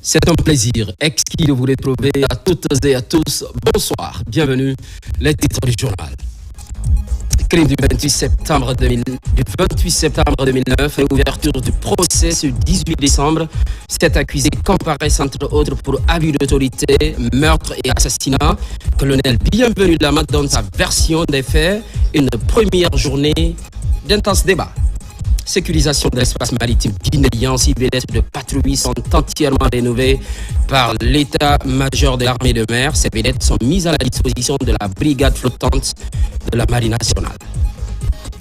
C'est un plaisir exquis de vous retrouver à toutes et à tous. Bonsoir, bienvenue. Les titres du journal. Crime du 28 septembre 2009 et ouverture du procès ce 18 décembre. 7 accusés comparaissent entre autres pour abus d'autorité, meurtre et assassinat. Colonel Bienvenu Lama donne sa version des faits. Une première journée d'intense débat. Sécurisation de l'espace maritime guinéen, 6 vedettes de patrouille sont entièrement rénovées par l'état-major de l'armée de mer. Ces vedettes sont mises à la disposition de la brigade flottante de la marine nationale.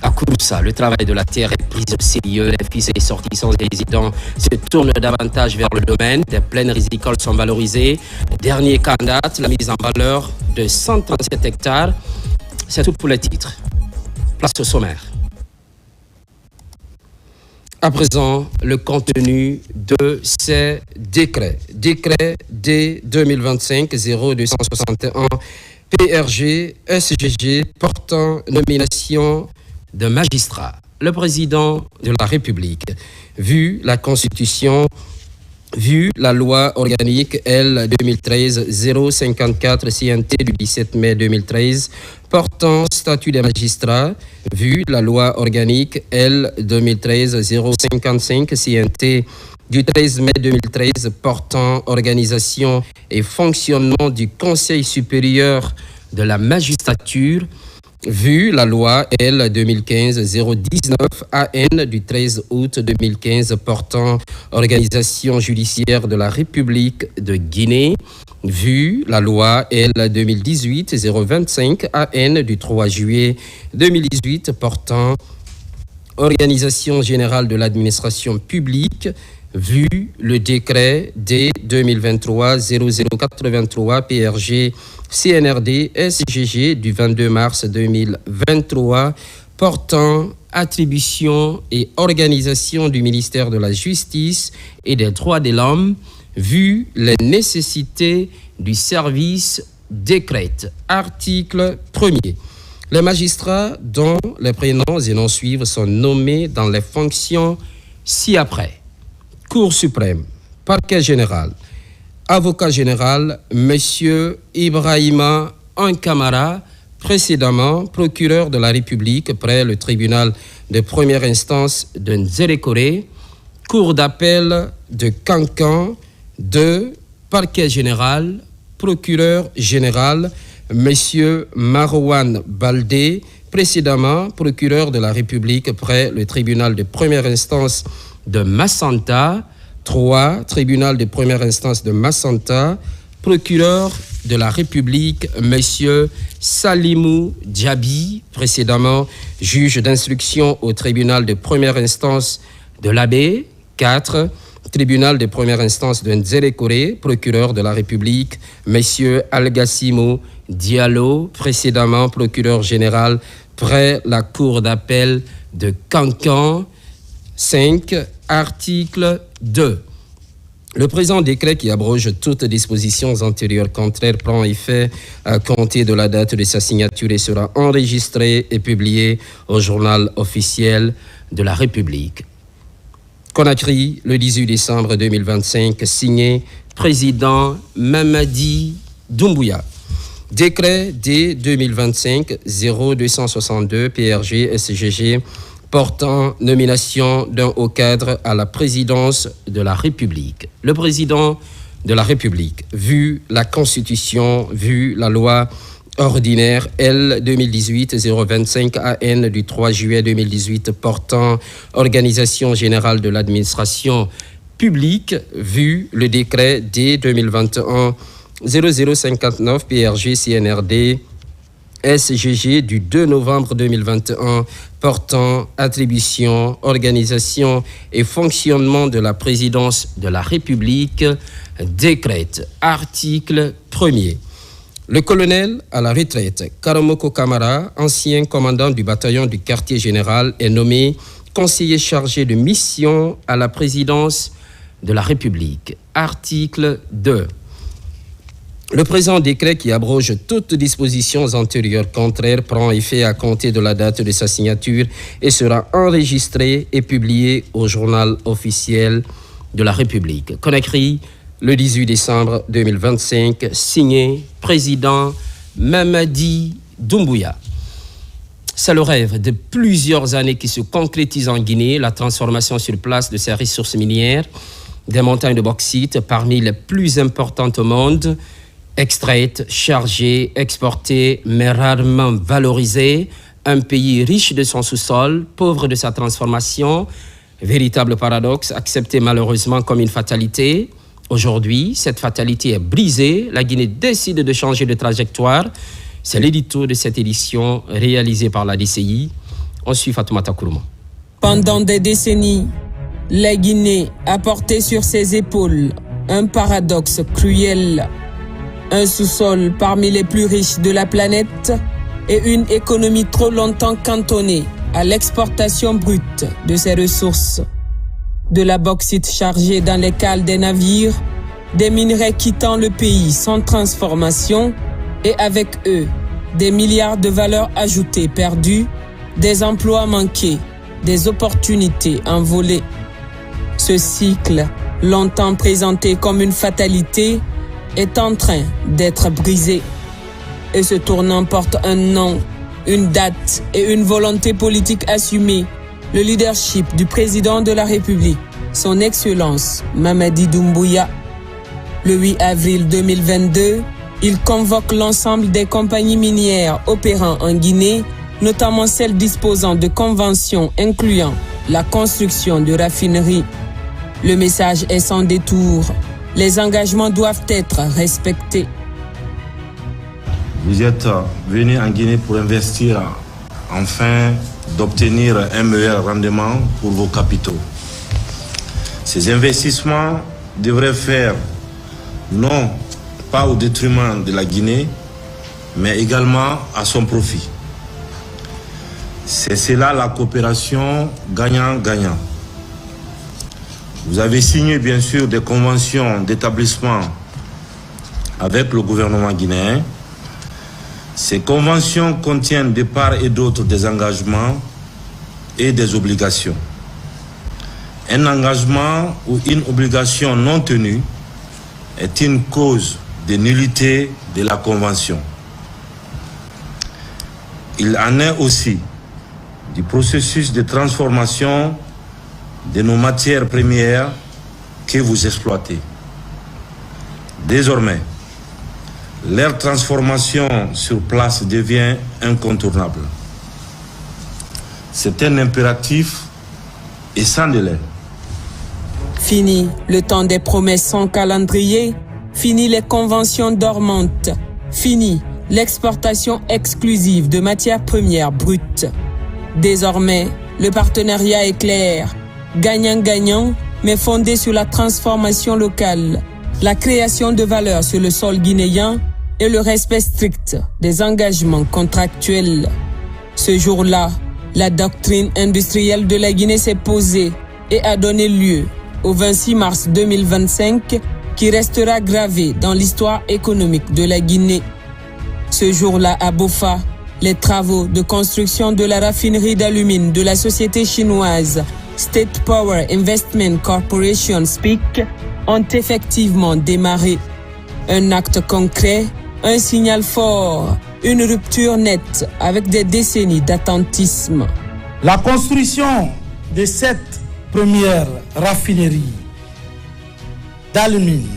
À Kouroussa, le travail de la terre est pris au sérieux. Les fils et sortissants et résidents se tournent davantage vers le domaine. Des plaines rizicoles sont valorisées. Dernier candidat, la mise en valeur de 137 hectares. C'est tout pour les titres. Place au sommaire. À présent, le contenu de ces décrets. Décret D 2025-0261 PRG SGG portant nomination de magistrats. Le président de la République, vu la Constitution, vu la loi organique L 2013-054 CNT du 17 mai 2013 portant statut des magistrats, vu la loi organique L 2013-055 CNT du 13 mai 2013 portant organisation et fonctionnement du Conseil supérieur de la magistrature, vu la loi L 2015-019 AN du 13 août 2015 portant organisation judiciaire de la République de Guinée, vu la loi L 2018-025 AN du 3 juillet 2018 portant organisation générale de l'administration publique, vu le décret D 2023-0083 PRG CNRD SGG du 22 mars 2023 portant attribution et organisation du ministère de la Justice et des Droits de l'Homme, vu les nécessités du service décrète. Article 1er. Les magistrats dont les prénoms et noms suivent sont nommés dans les fonctions ci-après. Cour suprême, parquet général, avocat général, Monsieur Ibrahima Ankamara, précédemment procureur de la République près le tribunal de première instance de Nzérékoré, cour d'appel de Kankan, 2, parquet général, procureur général, Monsieur Marouane Baldé, précédemment procureur de la République près le tribunal de première instance de Massanta, 3, tribunal de première instance de Massanta, procureur de la République, Monsieur Salimou Djabi, précédemment juge d'instruction au tribunal de première instance de l'Abbé, 4, tribunal de première instance de Nzérékoré, procureur de la République, Monsieur Algassimo Diallo, précédemment procureur général près la cour d'appel de Kankan, 5. Article 2. Le présent décret qui abroge toutes dispositions antérieures contraires prend effet à compter de la date de sa signature et sera enregistré et publié au journal officiel de la République. Conakry, le 18 décembre 2025, signé président Mamadi Doumbouya. Décret D 2025-0262 PRG SGG portant nomination d'un haut cadre à la présidence de la République. Le président de la République, vu la Constitution, vu la loi ordinaire L 2018-025 AN du 3 juillet 2018 portant organisation générale de l'administration publique, vu le décret D 2021-0059 PRG CNRD SGG du 2 novembre 2021 portant attribution, organisation et fonctionnement de la présidence de la République, décrète. Article 1er. Le colonel à la retraite, Karamoko Kamara, ancien commandant du bataillon du quartier général, est nommé conseiller chargé de mission à la présidence de la République. Article 2. Le présent décret qui abroge toutes dispositions antérieures contraires prend effet à compter de la date de sa signature et sera enregistré et publié au journal officiel de la République. Conakry, le 18 décembre 2025, signé président Mamadi Doumbouya. C'est le rêve de plusieurs années qui se concrétise en Guinée, la transformation sur place de ses ressources minières, des montagnes de bauxite parmi les plus importantes au monde, extraites, chargées, exportées, mais rarement valorisées. Un pays riche de son sous-sol, pauvre de sa transformation. Véritable paradoxe, accepté malheureusement comme une fatalité. Aujourd'hui, cette fatalité est brisée. La Guinée décide de changer de trajectoire. C'est l'édito de cette édition réalisée par la DCI. On suit Fatoumata Kourouma. Pendant des décennies, la Guinée a porté sur ses épaules un paradoxe cruel. Un sous-sol parmi les plus riches de la planète et une économie trop longtemps cantonnée à l'exportation brute de ses ressources. De la bauxite chargée dans les cales des navires, des minerais quittant le pays sans transformation et avec eux, des milliards de valeurs ajoutées perdues, des emplois manqués, des opportunités envolées. Ce cycle, longtemps présenté comme une fatalité, est en train d'être brisé. Et ce tournant porte un nom, une date et une volonté politique assumée. Le leadership du président de la République, son Excellence Mamadi Doumbouya. Le 8 avril 2022, il convoque l'ensemble des compagnies minières opérant en Guinée, notamment celles disposant de conventions incluant la construction de raffineries. Le message est sans détour. Les engagements doivent être respectés. Vous êtes venu en Guinée pour investir afin d'obtenir un meilleur rendement pour vos capitaux. Ces investissements devraient faire non pas au détriment de la Guinée, mais également à son profit. C'est cela la coopération gagnant-gagnant. Vous avez signé bien sûr des conventions d'établissement avec le gouvernement guinéen. Ces conventions contiennent de part et d'autre des engagements et des obligations. Un engagement ou une obligation non tenue est une cause de nullité de la convention. Il en est aussi du processus de transformation de nos matières premières que vous exploitez. Désormais, leur transformation sur place devient incontournable. C'est un impératif et sans délai. Fini le temps des promesses sans calendrier, fini les conventions dormantes, fini l'exportation exclusive de matières premières brutes. Désormais, le partenariat est clair, gagnant-gagnant, mais fondé sur la transformation locale, la création de valeur sur le sol guinéen et le respect strict des engagements contractuels. Ce jour-là, la doctrine industrielle de la Guinée s'est posée et a donné lieu au 26 mars 2025 qui restera gravé dans l'histoire économique de la Guinée. Ce jour-là, à Bofa, les travaux de construction de la raffinerie d'alumine de la société chinoise State Power Investment Corporation SPIC ont effectivement démarré. Un acte concret, un signal fort, une rupture nette avec des décennies d'attentisme. La construction de cette première raffinerie d'alumine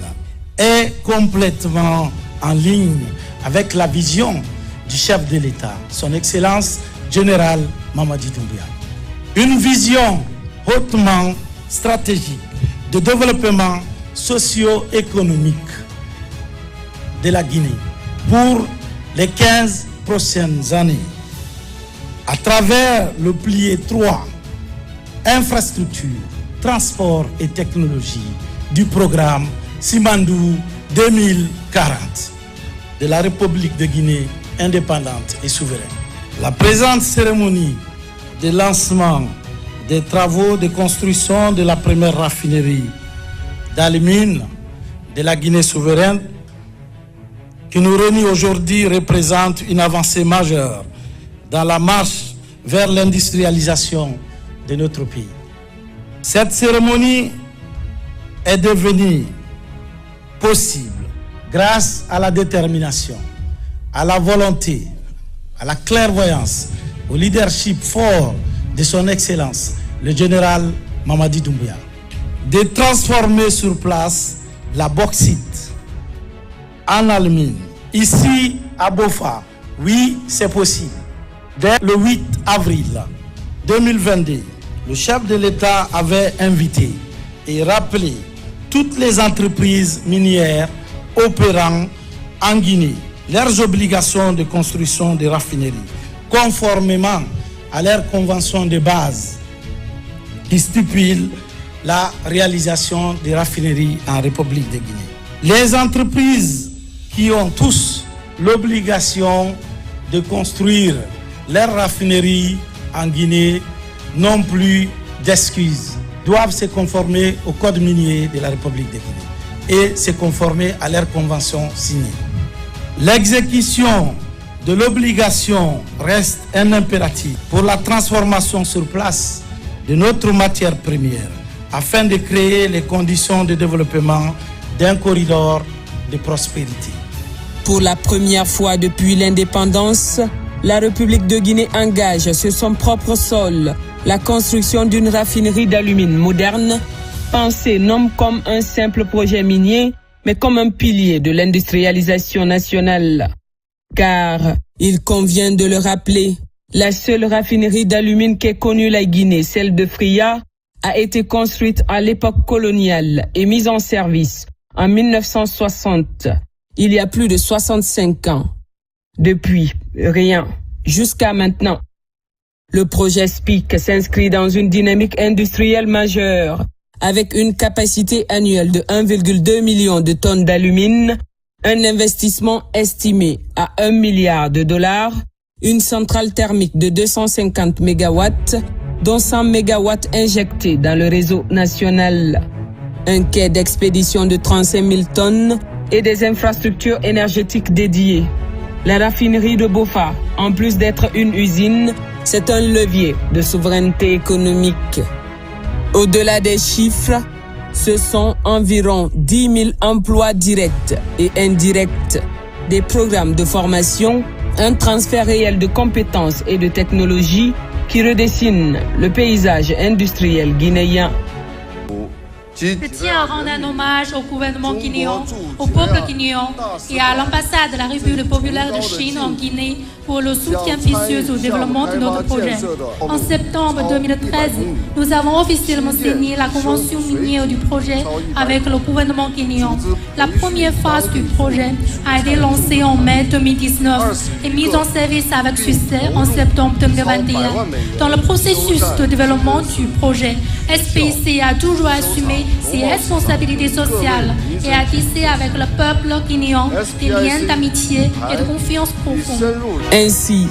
est complètement en ligne avec la vision du chef de l'État, son Excellence général Mamadi Doumbouya. Une vision hautement stratégique de développement socio-économique de la Guinée pour les 15 prochaines années. À travers le pilier 3, infrastructure, transport et technologie du programme Simandou 2040 de la République de Guinée indépendante et souveraine. La présente cérémonie de lancement des travaux de construction de la première raffinerie d'alumine de la Guinée souveraine qui nous réunit aujourd'hui représente une avancée majeure dans la marche vers l'industrialisation de notre pays. Cette cérémonie est devenue possible grâce à la détermination, à la volonté, à la clairvoyance, au leadership fort de son Excellence, le général Mamadi Doumbouya, de transformer sur place la bauxite en alumine. Ici, à Bofa, oui, c'est possible. Dès le 8 avril 2022, le chef de l'État avait invité et rappelé toutes les entreprises minières opérant en Guinée leurs obligations de construction de raffineries, conformément à leur convention de base qui stipule la réalisation des raffineries en République de Guinée. Les entreprises qui ont tous l'obligation de construire leurs raffineries en Guinée n'ont plus d'excuses, doivent se conformer au code minier de la République de Guinée et se conformer à leurs conventions signées. L'exécution de l'obligation reste un impératif pour la transformation sur place de notre matière première afin de créer les conditions de développement d'un corridor de prospérité. Pour la première fois depuis l'indépendance, la République de Guinée engage sur son propre sol la construction d'une raffinerie d'alumine moderne, pensée non comme un simple projet minier, mais comme un pilier de l'industrialisation nationale. Car, il convient de le rappeler, la seule raffinerie d'alumine qu'ait connue la Guinée, celle de Fria, a été construite à l'époque coloniale et mise en service en 1960, il y a plus de 65 ans. Depuis, rien, jusqu'à maintenant. Le projet SPIC s'inscrit dans une dynamique industrielle majeure, avec une capacité annuelle de 1,2 million de tonnes d'alumine, un investissement estimé à $1 milliard, une centrale thermique de 250 MW, dont 100 MW injectés dans le réseau national, un quai d'expédition de 35 000 tonnes et des infrastructures énergétiques dédiées. La raffinerie de Bofa, en plus d'être une usine, c'est un levier de souveraineté économique. Au-delà des chiffres, ce sont environ 10 000 emplois directs et indirects, des programmes de formation, un transfert réel de compétences et de technologies qui redessinent le paysage industriel guinéen. Je tiens à rendre un hommage au gouvernement guinéen, au peuple guinéen et à l'ambassade de la République populaire de Chine en Guinée pour le soutien précieux au développement de notre projet. En septembre 2013, nous avons officiellement signé la convention minière du projet avec le gouvernement guinéen. La première phase du projet a été lancée en mai 2019 et mise en service avec succès en septembre 2021. Dans le processus de développement du projet, SPIC a toujours assumé ses responsabilités sociales et a tissé avec le peuple guinéen des liens d'amitié et de confiance profonds. Ainsi,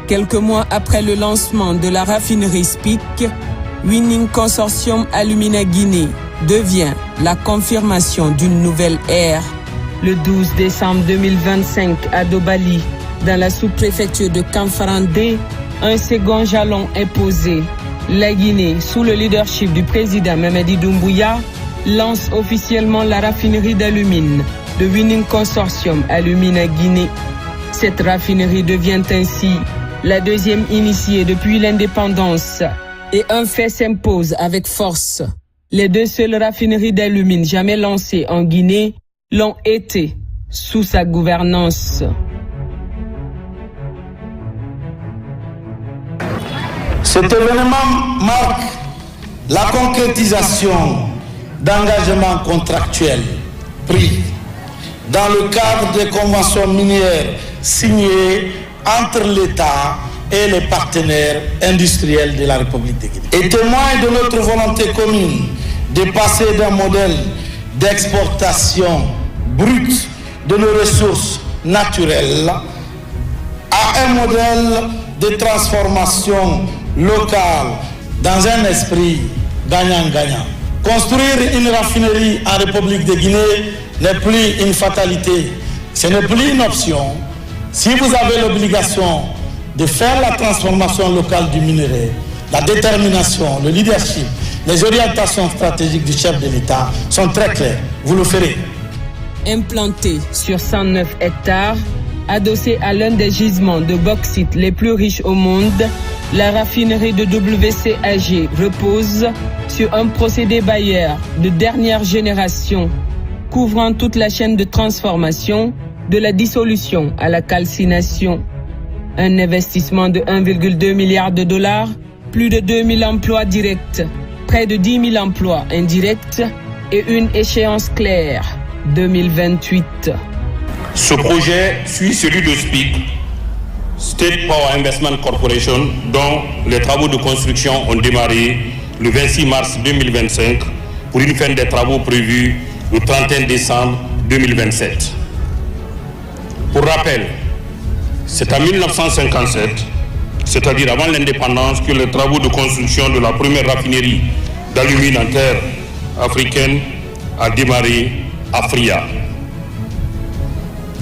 quelques mois après le lancement de la raffinerie SPIC, Winning Consortium Alumina Guinée devient la confirmation d'une nouvelle ère. Le 12 décembre 2025 à Dobali, dans la sous-préfecture de Kamfarandé, un second jalon est posé. La Guinée, sous le leadership du président Mamadi Doumbouya, lance officiellement la raffinerie d'alumine de Winning Consortium Alumina Guinée. Cette raffinerie devient ainsi la deuxième initiée depuis l'indépendance et un fait s'impose avec force. Les deux seules raffineries d'alumine jamais lancées en Guinée l'ont été sous sa gouvernance. Cet événement marque la concrétisation d'engagements contractuels pris dans le cadre des conventions minières signées entre l'État et les partenaires industriels de la République de Guinée. Et témoin de notre volonté commune de passer d'un modèle d'exportation brute de nos ressources naturelles à un modèle de transformation locale dans un esprit gagnant-gagnant. Construire une raffinerie en République de Guinée n'est plus une fatalité, Ce n'est plus une option. Si vous avez l'obligation de faire la transformation locale du minerai, la détermination, le leadership, les orientations stratégiques du chef de l'État sont très claires. Vous le ferez. Implantée sur 109 hectares, adossée à l'un des gisements de bauxite les plus riches au monde, la raffinerie de WCAG repose sur un procédé Bayer de dernière génération, couvrant toute la chaîne de transformation, de la dissolution à la calcination. Un investissement de 1,2 milliard de dollars, plus de 2000 emplois directs, près de 10 000 emplois indirects et une échéance claire, 2028. Ce projet suit celui de SPIC, State Power Investment Corporation, dont les travaux de construction ont démarré le 26 mars 2025 pour une fin des travaux prévus le 31 décembre 2027. Pour rappel, c'est en 1957, c'est-à-dire avant l'indépendance, que les travaux de construction de la première raffinerie d'alumine en terre africaine a démarré à Fria.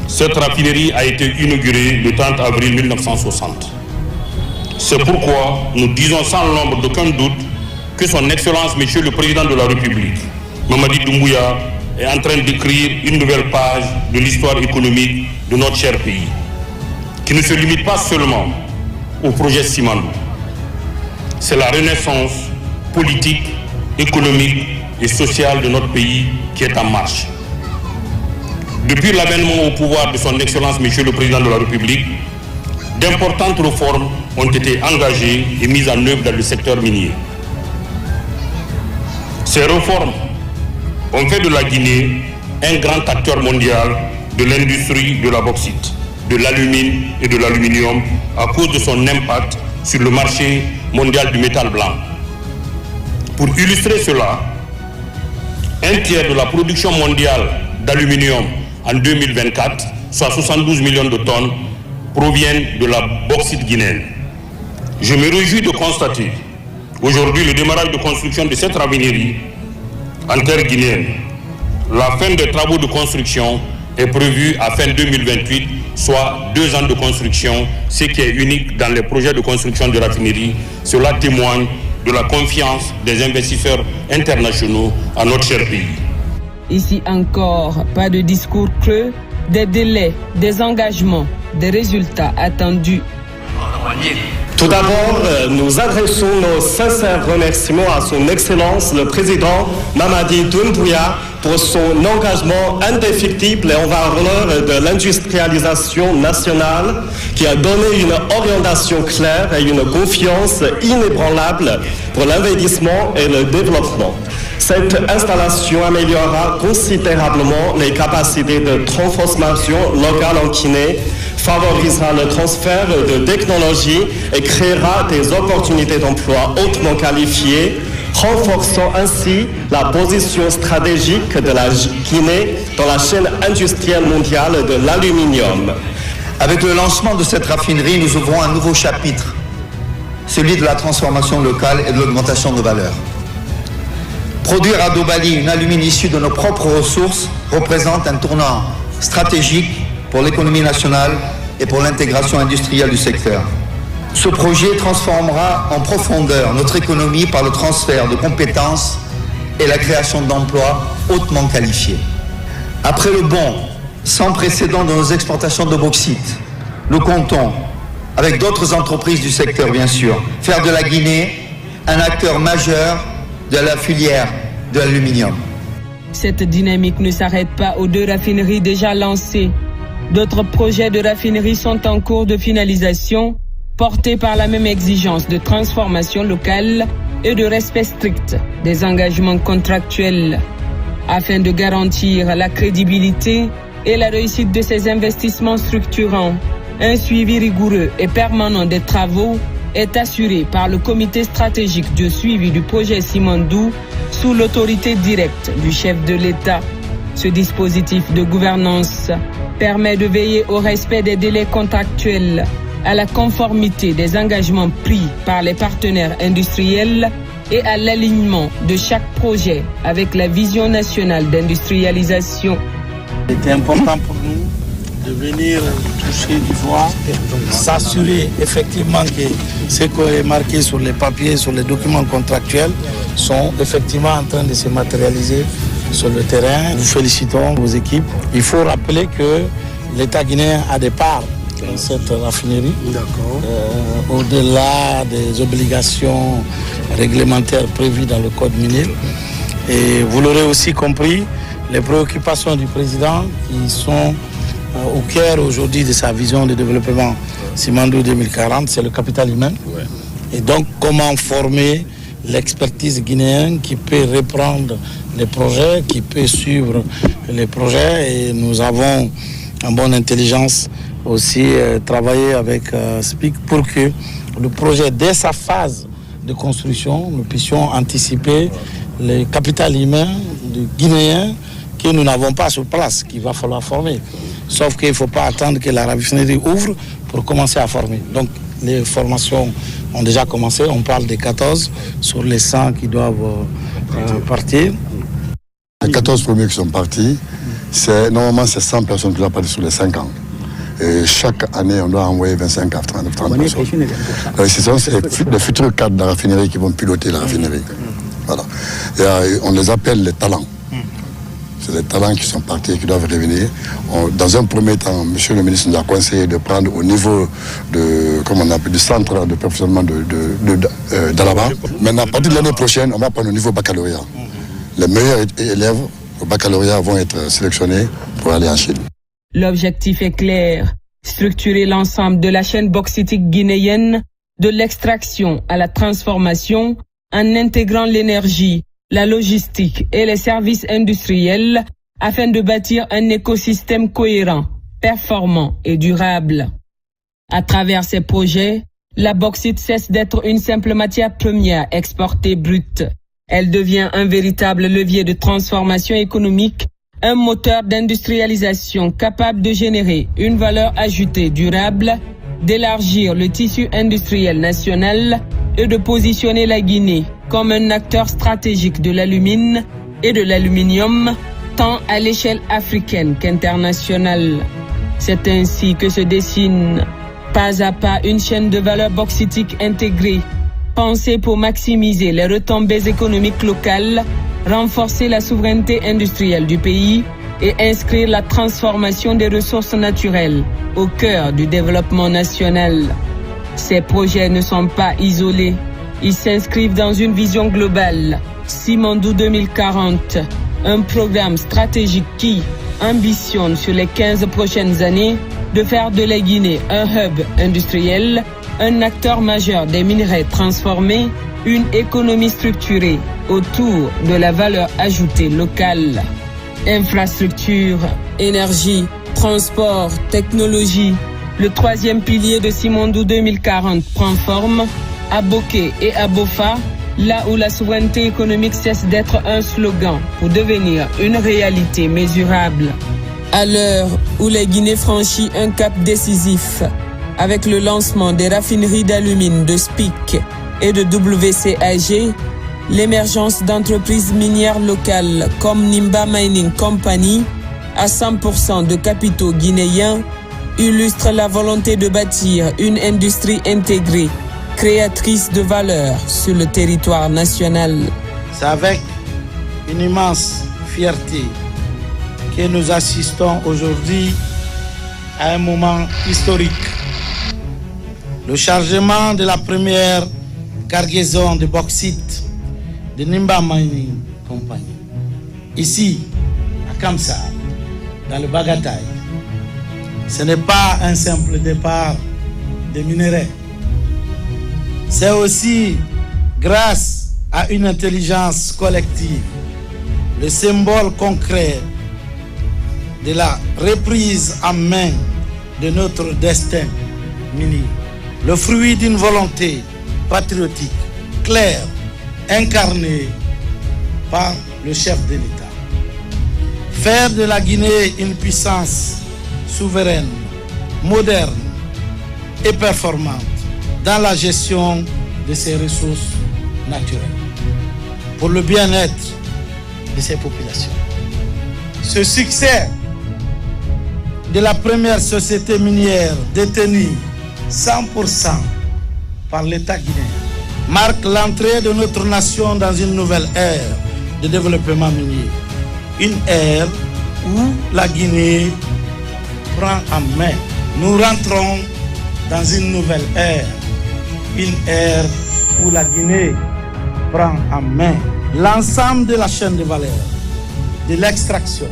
Cette raffinerie a été inaugurée le 30 avril 1960. C'est pourquoi nous disons sans l'ombre d'aucun doute que son Excellence, Monsieur le Président de la République, Mamadi Doumbouya, est en train d'écrire une nouvelle page de l'histoire économique de notre cher pays, qui ne se limite pas seulement au projet Simandou. C'est la renaissance politique, économique et sociale de notre pays qui est en marche. Depuis l'avènement au pouvoir de son Excellence, Monsieur le Président de la République, d'importantes réformes ont été engagées et mises en œuvre dans le secteur minier. Ces réformes ont fait de la Guinée un grand acteur mondial de l'industrie de la bauxite, de l'alumine et de l'aluminium à cause de son impact sur le marché mondial du métal blanc. Pour illustrer cela, un tiers de la production mondiale d'aluminium en 2024, soit 72 millions de tonnes, proviennent de la bauxite guinéenne. Je me réjouis de constater aujourd'hui le démarrage de construction de cette raffinerie en terre guinéenne. La fin des travaux de construction est prévue à fin 2028, soit 2 ans de construction, ce qui est unique dans les projets de construction de raffinerie. Cela témoigne de la confiance des investisseurs internationaux à notre cher pays. Ici encore, pas de discours creux, des délais, des engagements, des résultats attendus. Tout d'abord, nous adressons nos sincères remerciements à son Excellence le Président Mamadi Doumbouya pour son engagement indéfectible et en faveur de l'industrialisation nationale qui a donné une orientation claire et une confiance inébranlable pour l'investissement et le développement. Cette installation améliorera considérablement les capacités de transformation locale en Guinée, favorisera le transfert de technologies et créera des opportunités d'emploi hautement qualifiées, renforçant ainsi la position stratégique de la Guinée dans la chaîne industrielle mondiale de l'aluminium. Avec le lancement de cette raffinerie, nous ouvrons un nouveau chapitre, celui de la transformation locale et de l'augmentation de valeur. Produire à Dobali une alumine issue de nos propres ressources représente un tournant stratégique pour l'économie nationale et pour l'intégration industrielle du secteur. Ce projet transformera en profondeur notre économie par le transfert de compétences et la création d'emplois hautement qualifiés. Après le bond sans précédent de nos exportations de bauxite, nous comptons, avec d'autres entreprises du secteur bien sûr, faire de la Guinée un acteur majeur de la filière de l'aluminium. Cette dynamique ne s'arrête pas aux 2 raffineries déjà lancées. D'autres projets de raffinerie sont en cours de finalisation, portés par la même exigence de transformation locale et de respect strict des engagements contractuels. Afin de garantir la crédibilité et la réussite de ces investissements structurants, un suivi rigoureux et permanent des travaux est assuré par le comité stratégique de suivi du projet Simandou sous l'autorité directe du chef de l'État. Ce dispositif de gouvernance permet de veiller au respect des délais contractuels, à la conformité des engagements pris par les partenaires industriels et à l'alignement de chaque projet avec la vision nationale d'industrialisation. C'était important pour nous de venir toucher du doigt, s'assurer effectivement que ce qui est marqué sur les papiers, sur les documents contractuels, sont effectivement en train de se matérialiser sur le terrain. Nous félicitons vos équipes. Il faut rappeler que l'État guinéen a des parts dans cette raffinerie. Au-delà des obligations réglementaires prévues dans le code minier. Et vous l'aurez aussi compris, les préoccupations du président qui sont au cœur aujourd'hui de sa vision de développement Simandou 2040, c'est le capital humain. Et donc comment former l'expertise guinéenne qui peut reprendre les projets, qui peut suivre les projets. Et nous avons en bonne intelligence aussi travaillé avec SPIC pour que le projet, dès sa phase de construction, nous puissions anticiper le capital humain guinéen que nous n'avons pas sur place, qu'il va falloir former. Sauf qu'il ne faut pas attendre que la raffinerie ouvre pour commencer à former. Donc les formations ont déjà commencé, on parle des 14 sur les 100 qui doivent partir. Les 14 premiers qui sont partis, normalement c'est 100 personnes qui doivent partir sur les 5 ans. Et chaque année, on doit envoyer 25 à 30 personnes. Ce sont les futurs cadres de la raffinerie qui vont piloter la raffinerie. Voilà. Et on les appelle les talents. C'est les talents qui sont partis et qui doivent revenir. Dans un premier temps, M. le ministre nous a conseillé de prendre au niveau du centre de perfectionnement d'Alaba. Maintenant, à partir de l'année prochaine, on va prendre au niveau baccalauréat. Les meilleurs élèves au baccalauréat vont être sélectionnés pour aller en Chine. L'objectif est clair, structurer l'ensemble de la chaîne bauxitique guinéenne, de l'extraction à la transformation, en intégrant l'énergie, la logistique et les services industriels afin de bâtir un écosystème cohérent, performant et durable. À travers ces projets, la bauxite cesse d'être une simple matière première exportée brute. Elle devient un véritable levier de transformation économique, un moteur d'industrialisation capable de générer une valeur ajoutée durable, d'élargir le tissu industriel national et de positionner la Guinée comme un acteur stratégique de l'alumine et de l'aluminium, tant à l'échelle africaine qu'internationale. C'est ainsi que se dessine pas à pas une chaîne de valeur bauxitique intégrée, pensée pour maximiser les retombées économiques locales, renforcer la souveraineté industrielle du pays et inscrire la transformation des ressources naturelles au cœur du développement national. Ces projets ne sont pas isolés. Ils s'inscrivent dans une vision globale, Simandou 2040, un programme stratégique qui ambitionne sur les 15 prochaines années de faire de la Guinée un hub industriel, un acteur majeur des minerais transformés, une économie structurée autour de la valeur ajoutée locale. Infrastructure, énergie, transport, technologie. Le troisième pilier de Simandou 2040 prend forme à Boké et à Bofa, là où la souveraineté économique cesse d'être un slogan pour devenir une réalité mesurable. À l'heure où la Guinée franchit un cap décisif avec le lancement des raffineries d'alumine de SPIC et de WCAG, l'émergence d'entreprises minières locales comme Nimba Mining Company, à 100% de capitaux guinéens, illustre la volonté de bâtir une industrie intégrée, créatrice de valeur sur le territoire national. C'est avec une immense fierté que nous assistons aujourd'hui à un moment historique. Le chargement de la première cargaison de bauxite de Nimba Mining Company, ici à Kamsa, dans le Bagataï. Ce n'est pas un simple départ de minerais. C'est aussi grâce à une intelligence collective, le symbole concret de la reprise en main de notre destin minier, le fruit d'une volonté patriotique claire, incarnée par le chef de l'État. Faire de la Guinée une puissance souveraine, moderne et performante dans la gestion de ses ressources naturelles, pour le bien-être de ses populations. Ce succès de la première société minière détenue 100% par l'État guinéen marque l'entrée de notre nation dans une nouvelle ère de développement minier. Une ère où la Guinée prend en main. Nous rentrons dans une nouvelle ère. Une ère où la Guinée prend en main l'ensemble de la chaîne de valeur, de l'extraction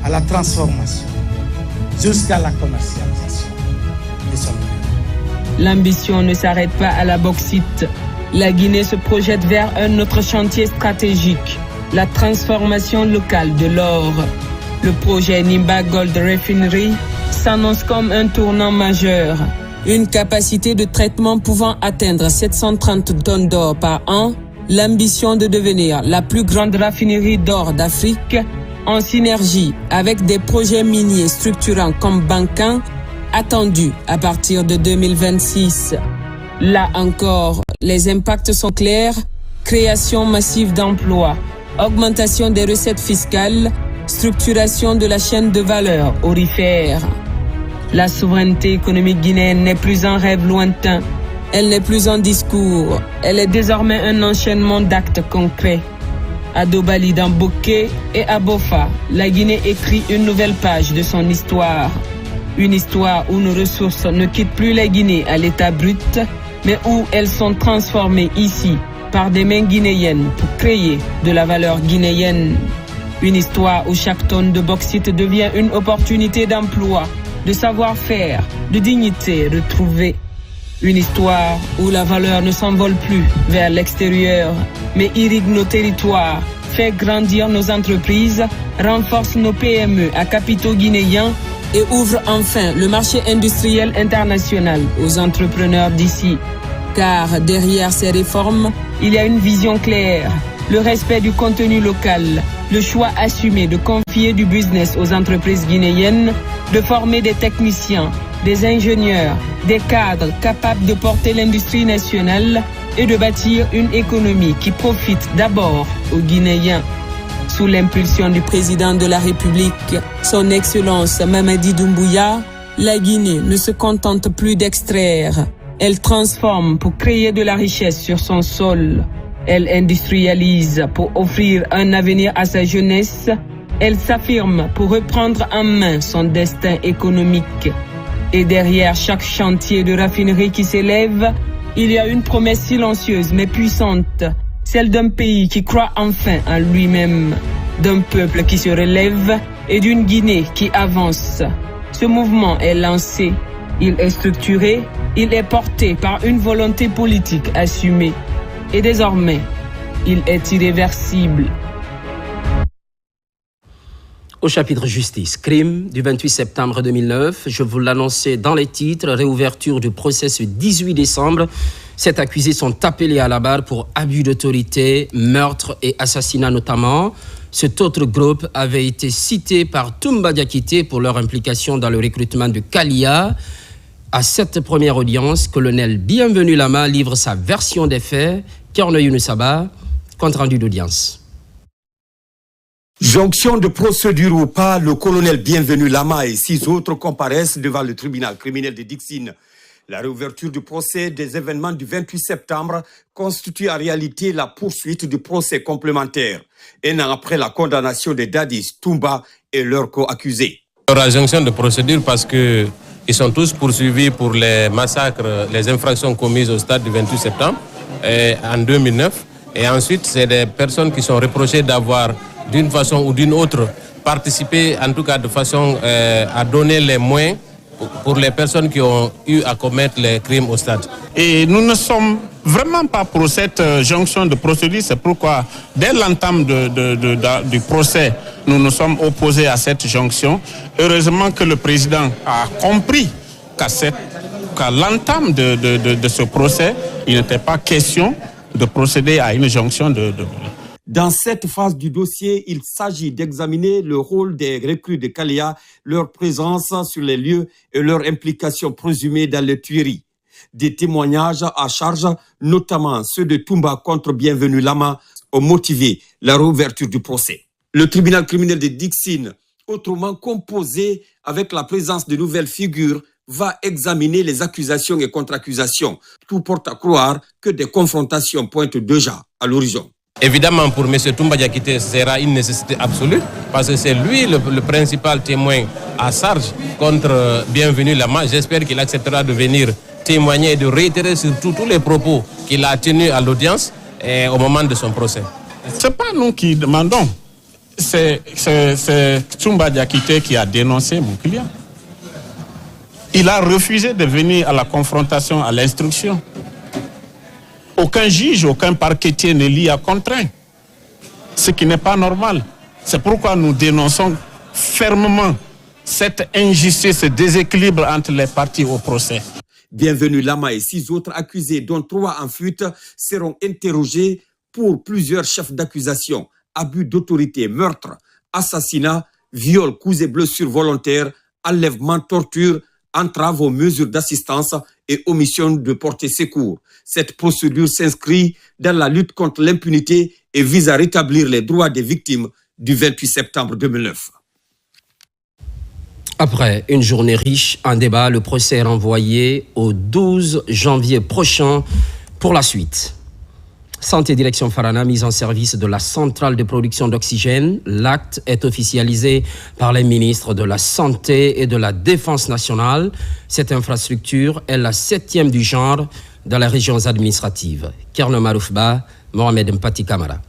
à la transformation, jusqu'à la commercialisation de son minerai. L'ambition ne s'arrête pas à la bauxite. La Guinée se projette vers un autre chantier stratégique, la transformation locale de l'or. Le projet Nimba Gold Refinery s'annonce comme un tournant majeur. Une capacité de traitement pouvant atteindre 730 tonnes d'or par an, l'ambition de devenir la plus grande raffinerie d'or d'Afrique, en synergie avec des projets miniers structurants comme Bankan, attendus à partir de 2026. Là encore, les impacts sont clairs: création massive d'emplois, augmentation des recettes fiscales, structuration de la chaîne de valeur aurifère. La souveraineté économique guinéenne n'est plus un rêve lointain, elle n'est plus un discours, elle est désormais un enchaînement d'actes concrets. À Dobali, dans Bokeh et à Bofa, la Guinée écrit une nouvelle page de son histoire. Une histoire où nos ressources ne quittent plus la Guinée à l'état brut, mais où elles sont transformées ici par des mains guinéennes pour créer de la valeur guinéenne. Une histoire où chaque tonne de bauxite devient une opportunité d'emploi, de savoir-faire, de dignité retrouvée. Une histoire où la valeur ne s'envole plus vers l'extérieur, mais irrigue nos territoires, fait grandir nos entreprises, renforce nos PME à capitaux guinéens et ouvre enfin le marché industriel international aux entrepreneurs d'ici. Car derrière ces réformes, il y a une vision claire, le respect du contenu local, le choix assumé de confier du business aux entreprises guinéennes, de former des techniciens, des ingénieurs, des cadres capables de porter l'industrie nationale et de bâtir une économie qui profite d'abord aux Guinéens. Sous l'impulsion du président de la République, son Excellence Mamadi Doumbouya, la Guinée ne se contente plus d'extraire. Elle transforme pour créer de la richesse sur son sol. Elle industrialise pour offrir un avenir à sa jeunesse. Elle s'affirme pour reprendre en main son destin économique. Et derrière chaque chantier de raffinerie qui s'élève, il y a une promesse silencieuse mais puissante, celle d'un pays qui croit enfin en lui-même, d'un peuple qui se relève et d'une Guinée qui avance. Ce mouvement est lancé, il est structuré, il est porté par une volonté politique assumée. Et désormais, il est irréversible. Au chapitre justice, crime du 28 septembre 2009, je vous l'annonçais dans les titres, réouverture du procès ce 18 décembre. Sept accusés sont appelés à la barre pour abus d'autorité, meurtre et assassinat notamment. Cet autre groupe avait été cité par Toumba Diakité pour leur implication dans le recrutement de Kalia. À cette première audience, colonel Bienvenu Lama livre sa version des faits. Korne Younoussaba, compte rendu d'audience. Jonction de procédure ou pas, le colonel Bienvenu Lama et 6 autres comparaissent devant le tribunal criminel de Dixine. La réouverture du procès des événements du 28 septembre constitue en réalité la poursuite du procès complémentaire, un an après la condamnation de Dadis, Toumba et leurs co-accusés. Il y aura jonction de procédure parce qu'ils sont tous poursuivis pour les massacres, les infractions commises au stade du 28 septembre en 2009. Et ensuite, c'est des personnes qui sont reprochées d'avoir, d'une façon ou d'une autre, participé, en tout cas de façon à donner les moyens pour les personnes qui ont eu à commettre les crimes au stade. Et nous ne sommes vraiment pas pour cette jonction de procédure. C'est pourquoi, dès l'entame du procès, nous nous sommes opposés à cette jonction. Heureusement que le président a compris qu'à l'entame de ce procès, il n'était pas question de procéder à une jonction Dans cette phase du dossier, il s'agit d'examiner le rôle des recrues de Kalia, leur présence sur les lieux et leur implication présumée dans les tueries. Des témoignages à charge, notamment ceux de Toumba contre Bienvenu Lama, ont motivé la réouverture du procès. Le tribunal criminel de Dixine autrement composé avec la présence de nouvelles figures, va examiner les accusations et contre-accusations. Tout porte à croire que des confrontations pointent déjà à l'horizon. Évidemment, pour M. Toumba Diakité, ce sera une nécessité absolue parce que c'est lui le principal témoin à charge contre Bienvenu Lama. J'espère qu'il acceptera de venir témoigner et de réitérer surtout tous les propos qu'il a tenus à l'audience au moment de son procès. Ce n'est pas nous qui demandons. C'est Toumba Diakité qui a dénoncé mon client. Il a refusé de venir à la confrontation, à l'instruction. Aucun juge, aucun parquetier ne l'y a contraint. Ce qui n'est pas normal. C'est pourquoi nous dénonçons fermement cette injustice, ce déséquilibre entre les parties au procès. Bienvenu Lama et 6 autres accusés, dont 3 en fuite, seront interrogés pour plusieurs chefs d'accusation: abus d'autorité, meurtre, assassinat, viol, coups et blessures volontaires, enlèvement, torture, entrave aux mesures d'assistance et omission de porter secours. Cette procédure s'inscrit dans la lutte contre l'impunité et vise à rétablir les droits des victimes du 28 septembre 2009. Après une journée riche en débats, le procès est renvoyé au 12 janvier prochain pour la suite. Santé Direction Farana, mise en service de la centrale de production d'oxygène. L'acte est officialisé par les ministres de la Santé et de la Défense nationale. Cette infrastructure est la 7e du genre dans les régions administratives. Kerno Maroufba, Mohamed Mpati Kamara.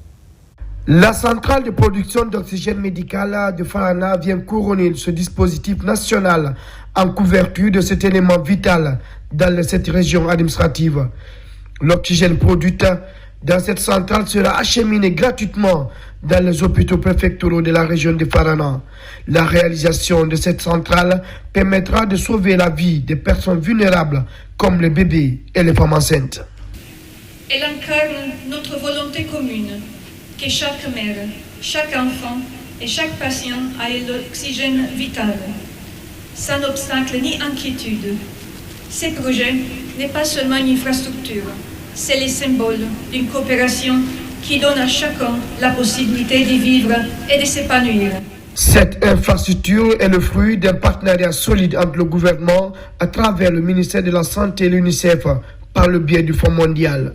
La centrale de production d'oxygène médical de Farana vient couronner ce dispositif national en couverture de cet élément vital dans cette région administrative. L'oxygène produit dans cette centrale sera acheminé gratuitement dans les hôpitaux préfectoraux de la région de Farana. La réalisation de cette centrale permettra de sauver la vie des personnes vulnérables comme les bébés et les femmes enceintes. Elle incarne notre volonté commune que chaque mère, chaque enfant et chaque patient ait l'oxygène vital, sans obstacle ni inquiétude. Ce projet n'est pas seulement une infrastructure, c'est le symbole d'une coopération qui donne à chacun la possibilité de vivre et de s'épanouir. Cette infrastructure est le fruit d'un partenariat solide entre le gouvernement à travers le ministère de la Santé et l'UNICEF par le biais du Fonds mondial.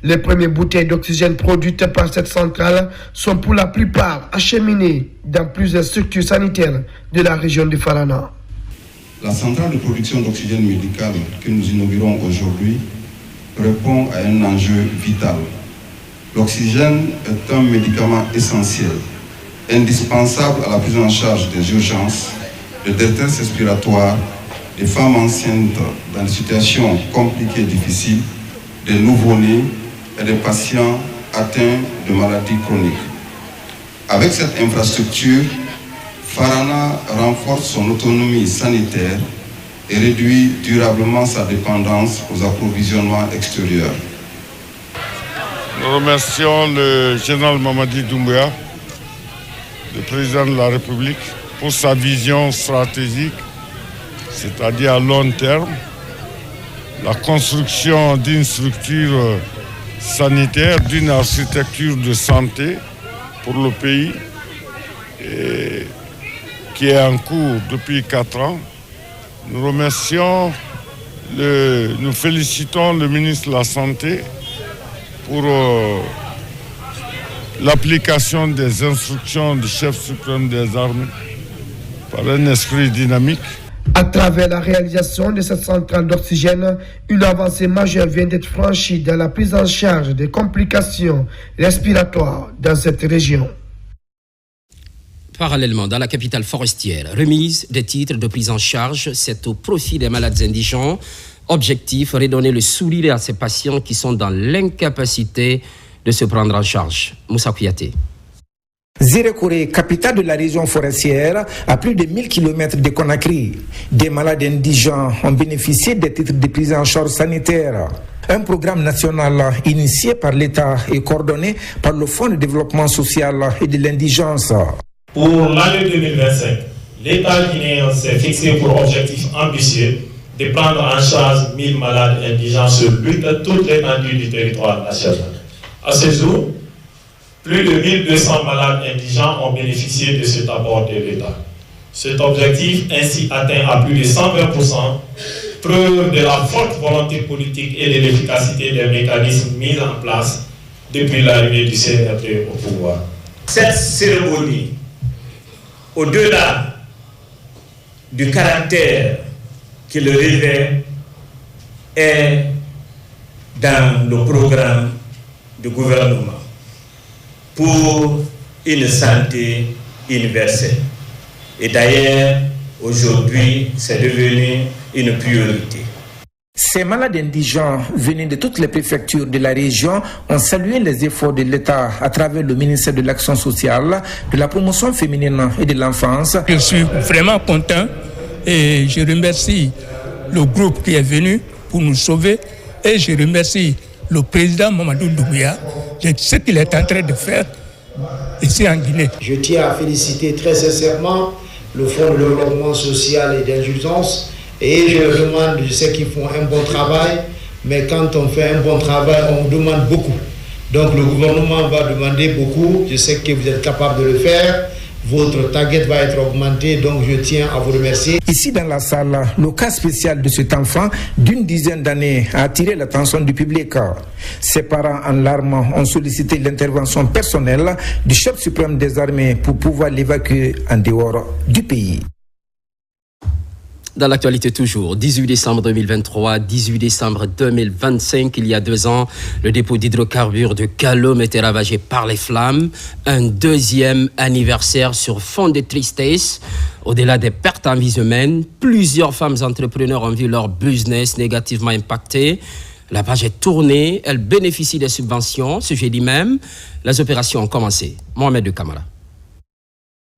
Les premières bouteilles d'oxygène produites par cette centrale sont pour la plupart acheminées dans plusieurs structures sanitaires de la région de Farana. La centrale de production d'oxygène médical que nous inaugurons aujourd'hui répond à un enjeu vital. L'oxygène est un médicament essentiel, indispensable à la prise en charge des urgences, de détresse respiratoire, des femmes enceintes dans des situations compliquées et difficiles, des nouveau-nés et des patients atteints de maladies chroniques. Avec cette infrastructure, Farana renforce son autonomie sanitaire et réduit durablement sa dépendance aux approvisionnements extérieurs. Nous remercions le général Mamadi Doumbouya, le président de la République, pour sa vision stratégique, c'est-à-dire à long terme, la construction d'une structure sanitaire, d'une architecture de santé pour le pays, et qui est en cours depuis 4 ans. Nous remercions, nous félicitons le ministre de la Santé pour l'application des instructions du chef suprême des armées par un esprit dynamique. À travers la réalisation de cette centrale d'oxygène, une avancée majeure vient d'être franchie dans la prise en charge des complications respiratoires dans cette région. Parallèlement, dans la capitale forestière, remise des titres de prise en charge, c'est au profit des malades indigents. Objectif, redonner le sourire à ces patients qui sont dans l'incapacité de se prendre en charge. Moussa Kouyaté. Zirekore, capitale de la région forestière, à plus de 1000 km de Conakry. Des malades indigents ont bénéficié des titres de prise en charge sanitaire. Un programme national initié par l'État et coordonné par le Fonds de développement social et de l'indigence. Pour l'année 2025, l'État guinéen s'est fixé pour objectif ambitieux de prendre en charge 1000 malades indigents sur toute l'étendue du territoire national. À ce jour, plus de 1200 malades indigents ont bénéficié de cet apport de l'État. Cet objectif, ainsi atteint à plus de 120%, preuve de la forte volonté politique et de l'efficacité des mécanismes mis en place depuis l'arrivée du CNRD au pouvoir. Cette cérémonie, au-delà du caractère qu'il revêt, est dans le programme du gouvernement pour une santé universelle. Et d'ailleurs, aujourd'hui, c'est devenu une priorité. Ces malades indigents venus de toutes les préfectures de la région ont salué les efforts de l'État à travers le ministère de l'Action sociale, de la promotion féminine et de l'enfance. Je suis vraiment content et je remercie le groupe qui est venu pour nous sauver et je remercie le président Mamadou Doumbouya de ce qu'il est en train de faire ici en Guinée. Je tiens à féliciter très sincèrement le Fonds de développement social et d'indulgence. Et je leur demande, je sais qu'ils font un bon travail, mais quand on fait un bon travail, on demande beaucoup. Donc le gouvernement va demander beaucoup, je sais que vous êtes capable de le faire, votre target va être augmenté, donc je tiens à vous remercier. Ici dans la salle, le cas spécial de cet enfant d'une dizaine d'années a attiré l'attention du public. Ses parents en larmes ont sollicité l'intervention personnelle du chef suprême des armées pour pouvoir l'évacuer en dehors du pays. Dans l'actualité toujours, 18 décembre 2023, 18 décembre 2025, il y a 2 ans, le dépôt d'hydrocarbures de Kaloum était ravagé par les flammes. Un deuxième anniversaire sur fond de tristesse. Au-delà des pertes en vies humaines, plusieurs femmes entrepreneurs ont vu leur business négativement impacté. La page est tournée, elles bénéficient des subventions. Ce jeudi même, les opérations ont commencé. Mohamed de Kamara.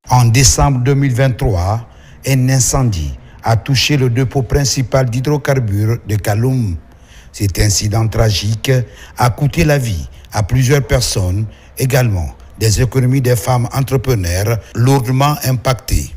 En décembre 2023, un incendie a touché le dépôt principal d'hydrocarbures de Kaloum. Cet incident tragique a coûté la vie à plusieurs personnes, également des économies des femmes entrepreneurs lourdement impactées.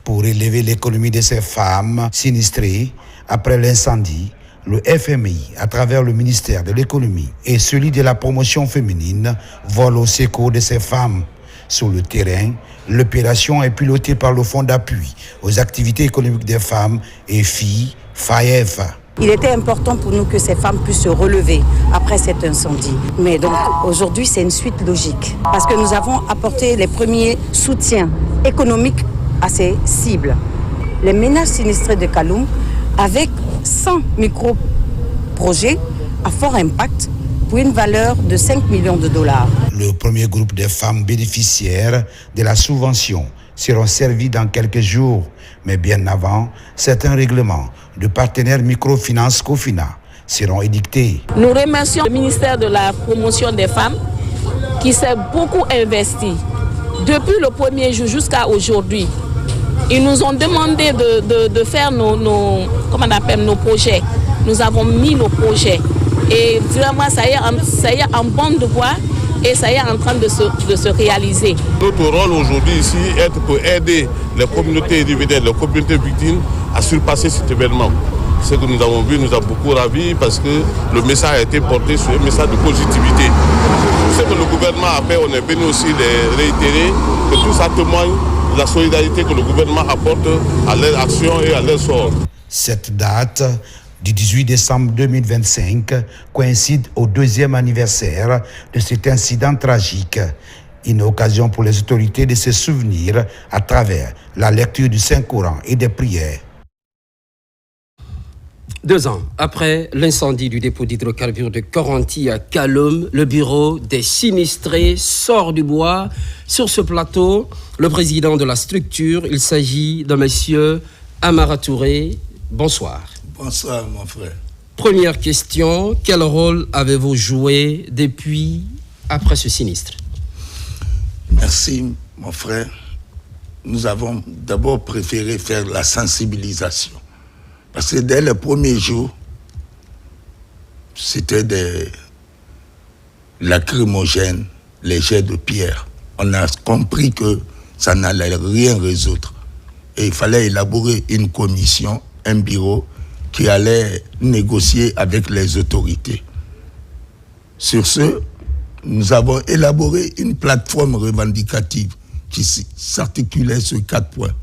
Pour élever l'économie de ces femmes sinistrées après l'incendie, le FMI, à travers le ministère de l'économie et celui de la promotion féminine, vole au secours de ces femmes. Sur le terrain, l'opération est pilotée par le Fonds d'appui aux activités économiques des femmes et filles, FAEF. Il était important pour nous que ces femmes puissent se relever après cet incendie. Mais donc aujourd'hui, c'est une suite logique parce que nous avons apporté les premiers soutiens économiques à ces cibles. Les ménages sinistrés de Kaloum, avec 100 micro-projets à fort impact, pour une valeur de 5 millions de dollars. Le premier groupe de femmes bénéficiaires de la subvention seront servis dans quelques jours. Mais bien avant, certains règlements de partenaires microfinance Cofina seront édictés. Nous remercions le ministère de la promotion des femmes qui s'est beaucoup investi. Depuis le premier jour jusqu'à aujourd'hui, ils nous ont demandé de faire nos projets. Nous avons mis nos projets. Et vraiment, ça y est en bonne voie et ça y est en train de se réaliser. Notre rôle aujourd'hui ici est pour aider les communautés individuelles, les communautés victimes à surpasser cet événement. Ce que nous avons vu nous a beaucoup ravis parce que le message a été porté sur un message de positivité. Ce que le gouvernement a fait, on est venu aussi les réitérer, que tout ça témoigne de la solidarité que le gouvernement apporte à leurs actions et à leur sort. Cette date du 18 décembre 2025 coïncide au 2e anniversaire de cet incident tragique. Une occasion pour les autorités de se souvenir à travers la lecture du Saint-Coran et des prières. 2 ans après l'incendie du dépôt d'hydrocarbures de Coranti à Kaloum, le bureau des sinistrés sort du bois. Sur ce plateau, le président de la structure, il s'agit de monsieur Amara Touré. Bonsoir. Bonsoir, mon frère. Première question, quel rôle avez-vous joué depuis après ce sinistre? Merci, mon frère. Nous avons d'abord préféré faire la sensibilisation. Parce que dès le premier jour, c'était des lacrymogènes, les jets de pierre. On a compris que ça n'allait rien résoudre. Et il fallait élaborer une commission, un bureau, qui allait négocier avec les autorités. Sur ce, nous avons élaboré une plateforme revendicative qui s'articulait sur 4 points.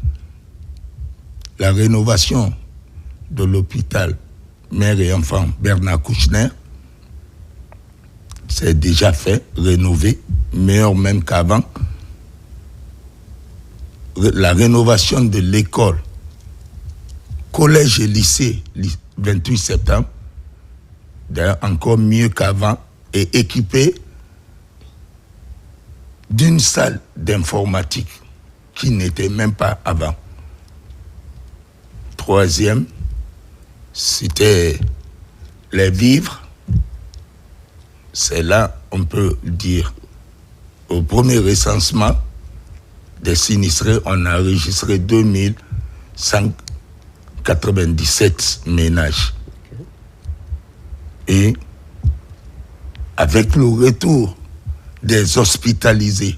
la rénovation de l'hôpital mère et enfant Bernard Kouchner, c'est déjà fait, rénové, meilleur même qu'avant. La rénovation de l'école, collège et lycée, 28 septembre, d'ailleurs encore mieux qu'avant, et équipé d'une salle d'informatique qui n'était même pas avant. Troisième, c'était les vivres. C'est là, on peut dire, au premier recensement des sinistrés, on a enregistré 2197 ménages. Et avec le retour des hospitalisés,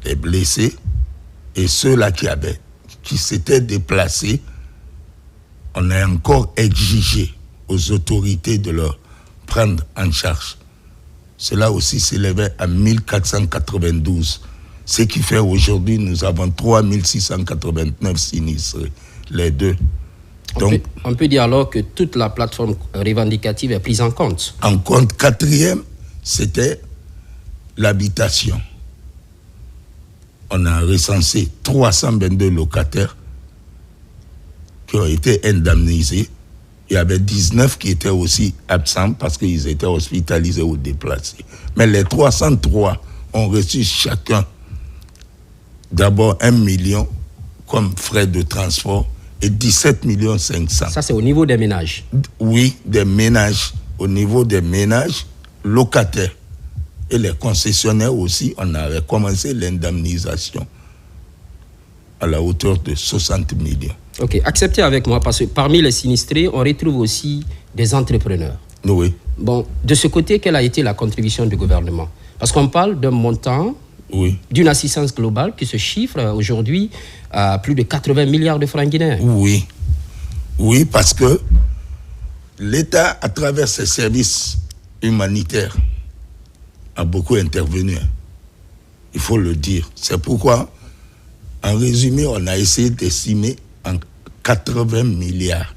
des blessés et ceux-là qui s'étaient déplacés, on a encore exigé aux autorités de leur prendre en charge. Cela aussi s'élevait à 1492. Ce qui fait aujourd'hui, nous avons 3689 sinistrés, les deux. Donc, on peut dire alors que toute la plateforme revendicative est prise en compte. En compte, quatrième, c'était l'habitation. On a recensé 322 locataires qui ont été indemnisés. Il y avait 19 qui étaient aussi absents parce qu'ils étaient hospitalisés ou déplacés. Mais les 303 ont reçu chacun d'abord 1 million comme frais de transport et 17 500 000. Ça, c'est au niveau des ménages? Oui, des ménages. Au niveau des ménages locataires. Et les concessionnaires aussi, on avait commencé l'indemnisation à la hauteur de 60 millions. Ok, acceptez avec moi, parce que parmi les sinistrés, on retrouve aussi des entrepreneurs. Oui. Bon, de ce côté, quelle a été la contribution du gouvernement? Parce qu'on parle d'un montant, oui, d'une assistance globale qui se chiffre aujourd'hui à plus de 80 milliards de francs guinéens. Oui. Oui, parce que l'État, à travers ses services humanitaires, a beaucoup intervenu. Il faut le dire. C'est pourquoi, en résumé, on a essayé d'estimer en 80 milliards,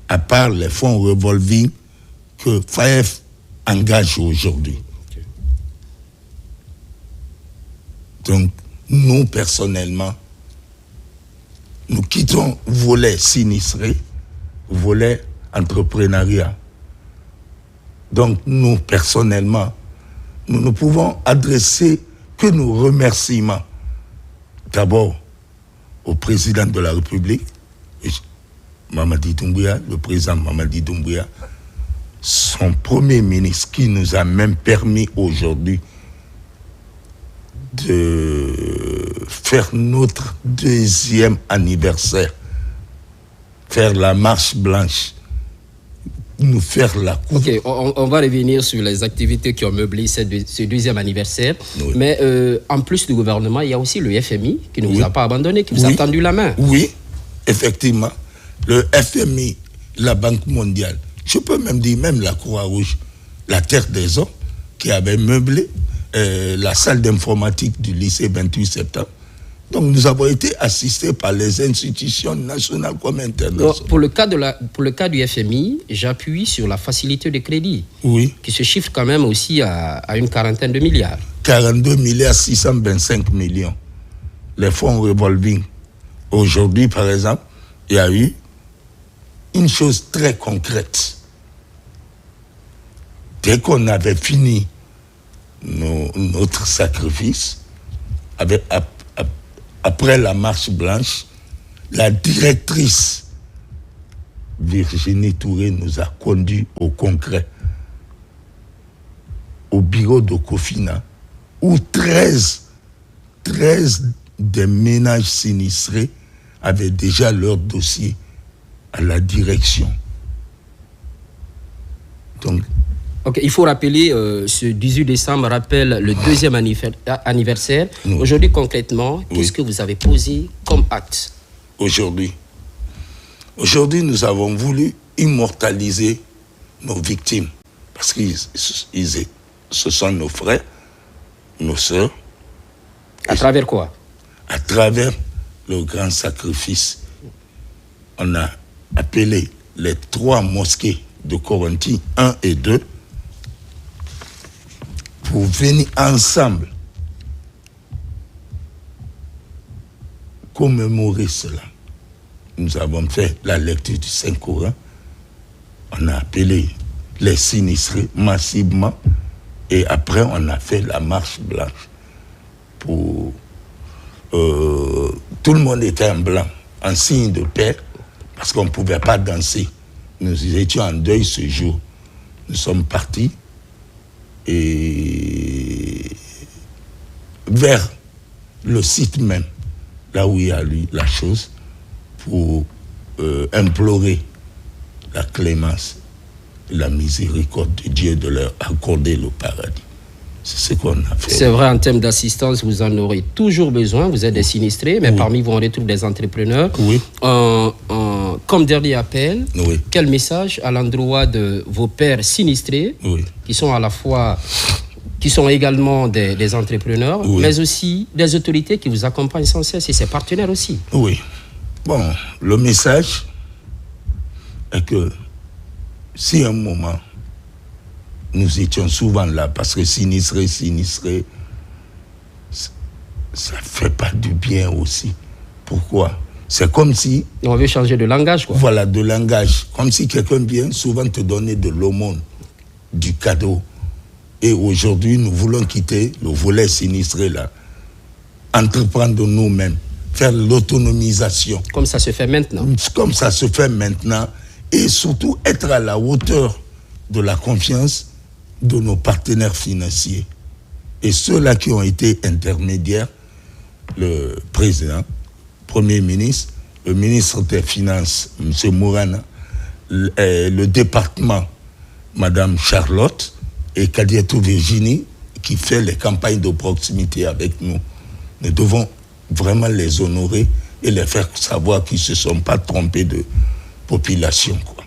à part les fonds revolving que FAEF engage aujourd'hui. Okay. Donc, nous, personnellement, nous quittons volet sinistré, volet entrepreneuriat. Donc, nous, personnellement, nous ne pouvons adresser que nos remerciements. D'abord, au président de la République, Mamadi Doumbouya, le président Mamadi Doumbouya, son premier ministre qui nous a même permis aujourd'hui de faire notre 2e anniversaire, faire la marche blanche, nous faire la coupe. Ok, on va revenir sur les activités qui ont meublé ce 2e anniversaire. Oui. Mais en plus du gouvernement, il y a aussi le FMI qui ne vous a pas abandonné, qui vous a tendu la main. Oui, effectivement. Le FMI, la Banque mondiale, je peux même dire même la Croix-Rouge, la Terre des Hommes, qui avait meublé la salle d'informatique du lycée 28 septembre. Donc nous avons été assistés par les institutions nationales comme internationales. Pour le cas du FMI, j'appuie sur la facilité de crédit, oui, qui se chiffre quand même aussi à une quarantaine de milliards. 42 milliards 625 millions. Les fonds revolving. Aujourd'hui, par exemple, il y a eu une chose très concrète. Dès qu'on avait fini notre sacrifice, après la marche blanche, la directrice Virginie Touré nous a conduits au concret, au bureau de Cofina, où 13 des ménages sinistrés avaient déjà leur dossier à la direction. Donc, ok, il faut rappeler, ce 18 décembre rappelle le 2e anniversaire. Oui. Aujourd'hui, concrètement, qu'est-ce que vous avez posé comme acte? Aujourd'hui, nous avons voulu immortaliser nos victimes. Parce que ce sont nos frères, nos sœurs. À travers quoi? À travers le grand sacrifice on a appelé les 3 mosquées de Coronti 1 et 2 pour venir ensemble commémorer cela. Nous avons fait la lecture du Saint-Coran. On a appelé les sinistrés massivement et après on a fait la marche blanche. Pour tout le monde était en blanc, en signe de paix, parce qu'on ne pouvait pas danser. Nous étions en deuil ce jour. Nous sommes partis et vers le site même, là où il y a eu la chose, pour implorer la clémence et la miséricorde de Dieu de leur accorder le paradis. C'est ce qu'on a fait. C'est vrai, en termes d'assistance, vous en aurez toujours besoin. Vous êtes des sinistrés, mais parmi vous, on retrouve des entrepreneurs. Oui. Comme dernier appel, oui. Quel message à l'endroit de vos pères sinistrés, qui sont à la fois, qui sont également des entrepreneurs, mais aussi des autorités qui vous accompagnent sans cesse et ses partenaires aussi. Oui. Bon, le message est que si à un moment, nous étions souvent là, parce que sinistré, ça fait pas du bien aussi. Pourquoi? C'est comme si... On veut changer de langage, quoi. Voilà, de langage. Comme si quelqu'un vient souvent te donner de l'aumône, du cadeau. Et aujourd'hui, nous voulons quitter le volet sinistré là, entreprendre nous-mêmes, faire l'autonomisation. Comme ça se fait maintenant. Comme ça se fait maintenant. Et surtout être à la hauteur de la confiance de nos partenaires financiers. Et ceux-là qui ont été intermédiaires, le président, Premier ministre, le ministre des Finances, M. Mourana, le département, Mme Charlotte, et Kadietou Virginie, qui fait les campagnes de proximité avec nous. Nous devons vraiment les honorer et les faire savoir qu'ils ne se sont pas trompés de population, quoi.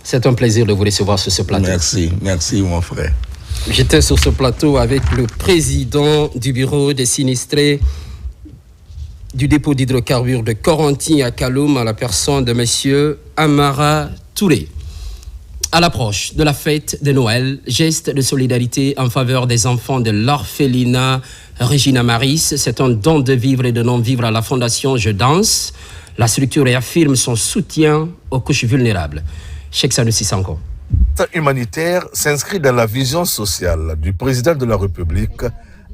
C'est un plaisir de vous recevoir sur ce plateau. Merci mon frère. J'étais sur ce plateau avec le président du bureau des sinistrés du dépôt d'hydrocarbures de Coronti à Kaloum, à la personne de M. Amara Touré. À l'approche de la fête de Noël, geste de solidarité en faveur des enfants de l'orphelinat Regina Maris. C'est un don de vivre et de non-vivre à la Fondation Je Danse. La structure réaffirme son soutien aux couches vulnérables. Cheikh Sanoussi Sanko. Cette humanitaire s'inscrit dans la vision sociale du président de la République,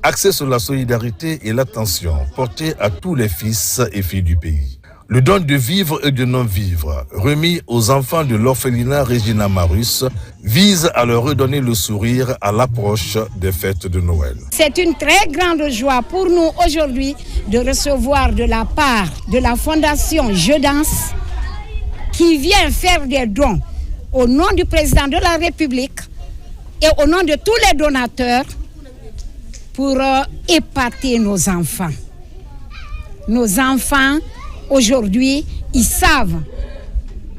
axée sur la solidarité et l'attention portée à tous les fils et filles du pays. Le don de vivre et de non-vivre, remis aux enfants de l'orphelinat Regina Maris, vise à leur redonner le sourire à l'approche des fêtes de Noël. C'est une très grande joie pour nous aujourd'hui de recevoir de la part de la Fondation Je Danse, qui vient faire des dons au nom du président de la République et au nom de tous les donateurs pour épater nos enfants. Nos enfants, aujourd'hui, ils savent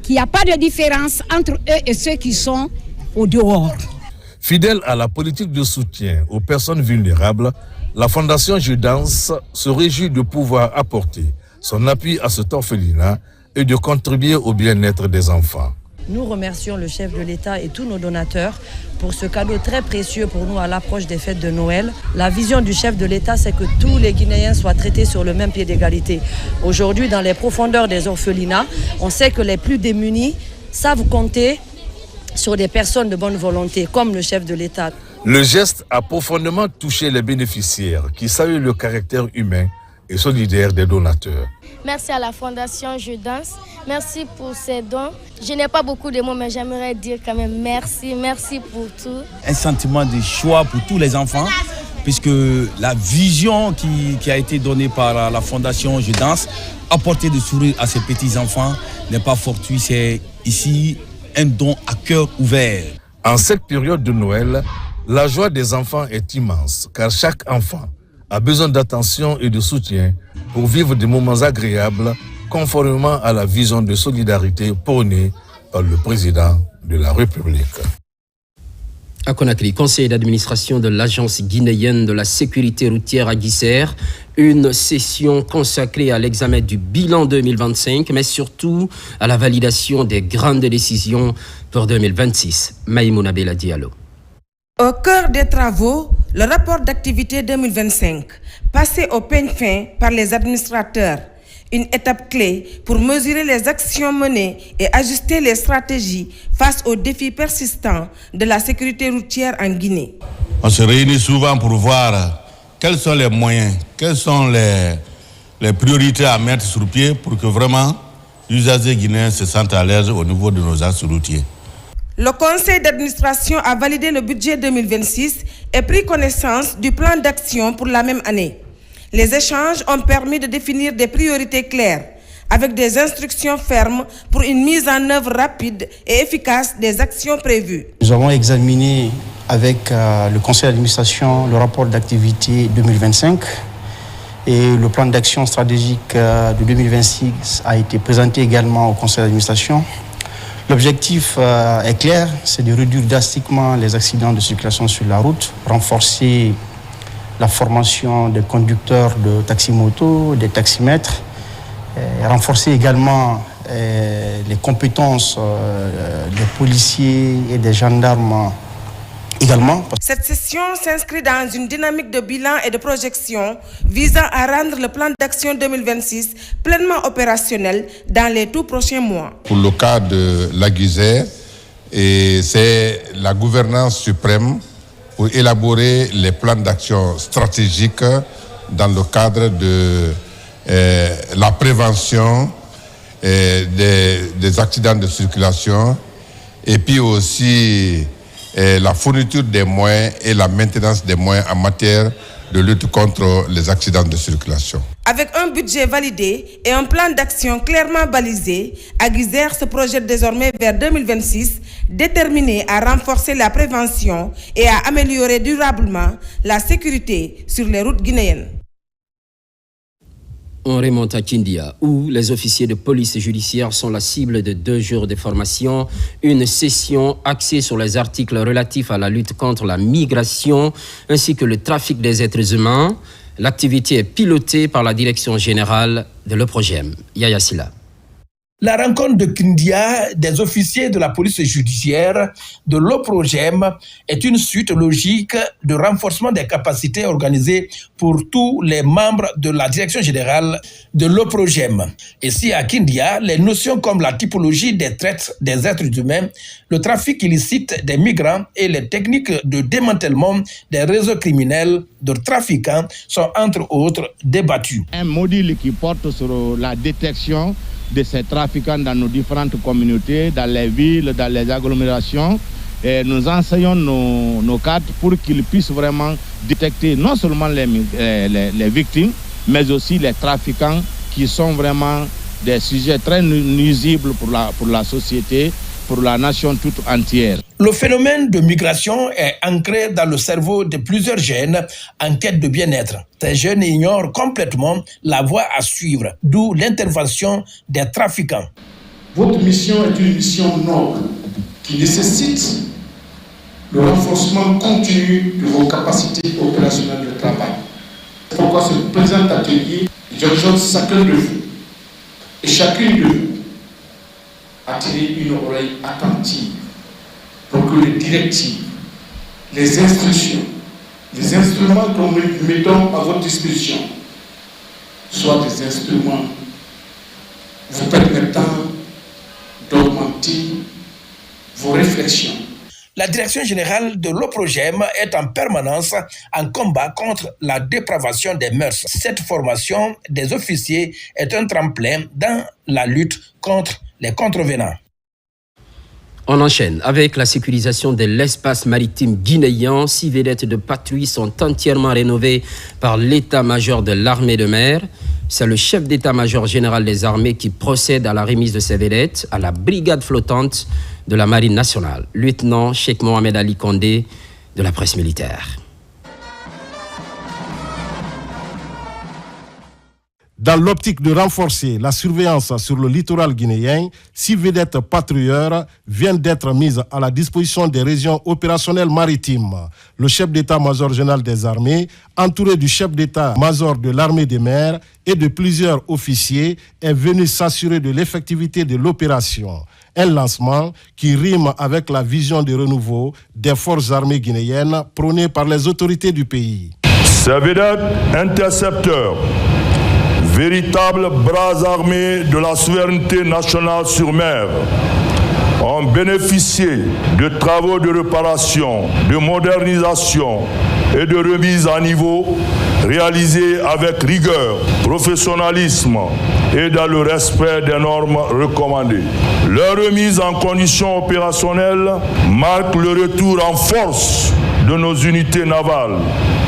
qu'il n'y a pas de différence entre eux et ceux qui sont au dehors. Fidèle à la politique de soutien aux personnes vulnérables, la Fondation Je Danse se réjouit de pouvoir apporter son appui à cet orphelinat et de contribuer au bien-être des enfants. Nous remercions le chef de l'État et tous nos donateurs pour ce cadeau très précieux pour nous à l'approche des fêtes de Noël. La vision du chef de l'État, c'est que tous les Guinéens soient traités sur le même pied d'égalité. Aujourd'hui, dans les profondeurs des orphelinats, on sait que les plus démunis savent compter sur des personnes de bonne volonté, comme le chef de l'État. Le geste a profondément touché les bénéficiaires qui saluent le caractère humain et solidaire des donateurs. Merci à la Fondation Je Danse. Merci pour ces dons. Je n'ai pas beaucoup de mots, mais j'aimerais dire quand même merci. Merci pour tout. Un sentiment de joie pour tous les enfants, puisque la vision qui a été donnée par la Fondation Je Danse, apporter du sourire à ces petits-enfants, n'est pas fortuit. C'est ici un don à cœur ouvert. En cette période de Noël, la joie des enfants est immense, car chaque enfant a besoin d'attention et de soutien pour vivre des moments agréables conformément à la vision de solidarité prônée par le président de la République. À Conakry, conseil d'administration de l'Agence guinéenne de la sécurité routière Aguisser, une session consacrée à l'examen du bilan 2025, mais surtout à la validation des grandes décisions pour 2026. Maïmouna Bella Diallo. Au cœur des travaux, le rapport d'activité 2025, passé au peigne fin par les administrateurs. Une étape clé pour mesurer les actions menées et ajuster les stratégies face aux défis persistants de la sécurité routière en Guinée. On se réunit souvent pour voir quels sont les moyens, quelles sont les priorités à mettre sur pied pour que vraiment l'usager guinéen se sente à l'aise au niveau de nos axes routiers. Le conseil d'administration a validé le budget 2026 et pris connaissance du plan d'action pour la même année. Les échanges ont permis de définir des priorités claires, avec des instructions fermes pour une mise en œuvre rapide et efficace des actions prévues. Nous avons examiné avec le conseil d'administration le rapport d'activité 2025 et le plan d'action stratégique de 2026 a été présenté également au conseil d'administration. L'objectif est clair, c'est de réduire drastiquement les accidents de circulation sur la route, renforcer la formation des conducteurs de taxi-moto, des taximètres, renforcer également les compétences des policiers et des gendarmes également. Cette session s'inscrit dans une dynamique de bilan et de projection visant à rendre le plan d'action 2026 pleinement opérationnel dans les tout prochains mois. Pour le cas de l'Aguisser, c'est la gouvernance suprême pour élaborer les plans d'action stratégiques dans le cadre de la prévention des accidents de circulation et puis aussi la fourniture des moyens et la maintenance des moyens en matière de lutte contre les accidents de circulation. Avec un budget validé et un plan d'action clairement balisé, Aguisser se projette désormais vers 2026, déterminé à renforcer la prévention et à améliorer durablement la sécurité sur les routes guinéennes. On remonte à Kindia, où les officiers de police judiciaire sont la cible de 2 jours de formation. Une session axée sur les articles relatifs à la lutte contre la migration ainsi que le trafic des êtres humains. L'activité est pilotée par la direction générale de l'OPROGEM. Yaya Silla. La rencontre de Kindia des officiers de la police judiciaire de l'OPROGEM est une suite logique de renforcement des capacités organisées pour tous les membres de la direction générale de l'OPROGEM. Ici à Kindia, les notions comme la typologie des traites des êtres humains, le trafic illicite des migrants et les techniques de démantèlement des réseaux criminels de trafiquants sont entre autres débattus. Un module qui porte sur la détection de ces trafiquants dans nos différentes communautés, dans les villes, dans les agglomérations. Et nous enseignons nos cadres pour qu'ils puissent vraiment détecter non seulement les victimes, mais aussi les trafiquants qui sont vraiment des sujets très nuisibles pour la société, pour la nation toute entière. Le phénomène de migration est ancré dans le cerveau de plusieurs jeunes en quête de bien-être. Ces jeunes ignorent complètement la voie à suivre, d'où l'intervention des trafiquants. Votre mission est une mission noble qui nécessite le renforcement continu de vos capacités opérationnelles de travail. C'est pourquoi ce présent atelier, j'exhorte chacun de vous et chacune de vous à tirer une oreille attentive pour que les directives, les instructions, les instruments que nous mettons à votre disposition soient des instruments vous permettant d'augmenter vos réflexions. La direction générale de l'OPROGEM est en permanence en combat contre la dépravation des mœurs. Cette formation des officiers est un tremplin dans la lutte contre les contrevenants. On enchaîne avec la sécurisation de l'espace maritime guinéen. 6 vedettes de patrouille sont entièrement rénovées par l'état-major de l'armée de mer. C'est le chef d'état-major général des armées qui procède à la remise de ces vedettes à la brigade flottante de la marine nationale. Lieutenant Cheikh Mohamed Ali Kondé de la presse militaire. Dans l'optique de renforcer la surveillance sur le littoral guinéen, 6 vedettes patrouilleurs viennent d'être mises à la disposition des régions opérationnelles maritimes. Le chef d'état-major général des armées, entouré du chef d'état-major de l'armée des mers et de plusieurs officiers, est venu s'assurer de l'effectivité de l'opération. Un lancement qui rime avec la vision de renouveau des forces armées guinéennes prônée par les autorités du pays. Ces vedettes intercepteurs, véritables bras armés de la souveraineté nationale sur mer, ont bénéficié de travaux de réparation, de modernisation et de remise à niveau réalisés avec rigueur, professionnalisme et dans le respect des normes recommandées. Leur remise en condition opérationnelle marque le retour en force de nos unités navales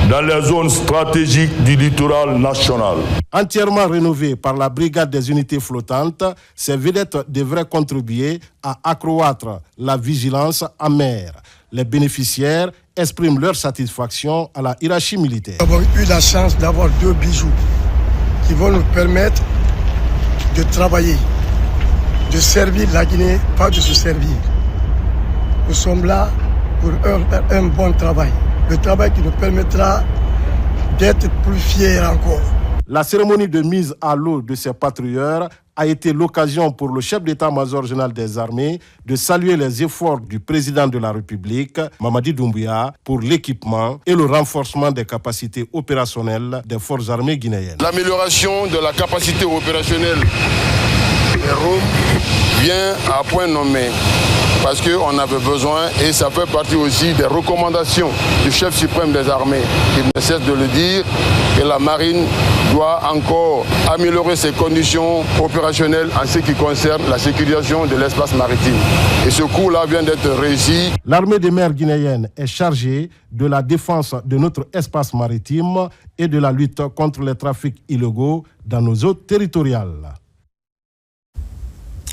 dans les zones stratégiques du littoral national. Entièrement rénovées par la brigade des unités flottantes, ces vedettes devraient contribuer à accroître la vigilance en mer. Les bénéficiaires expriment leur satisfaction à la hiérarchie militaire. Nous avons eu la chance d'avoir 2 bijoux qui vont nous permettre de travailler, de servir la Guinée, pas de se servir. Nous sommes là pour un bon travail. Le travail qui nous permettra d'être plus fiers encore. La cérémonie de mise à l'eau de ces patrouilleurs a été l'occasion pour le chef d'état-major général des armées de saluer les efforts du président de la République, Mamadi Doumbouya, pour l'équipement et le renforcement des capacités opérationnelles des forces armées guinéennes. L'amélioration de la capacité opérationnelle des ROM vient à point nommé, parce qu'on avait besoin, et ça fait partie aussi des recommandations du chef suprême des armées, qui ne cesse de le dire, que la marine doit encore améliorer ses conditions opérationnelles en ce qui concerne la sécurisation de l'espace maritime. Et ce coup-là vient d'être réussi. L'armée des mers guinéennes est chargée de la défense de notre espace maritime et de la lutte contre les trafics illégaux dans nos eaux territoriales.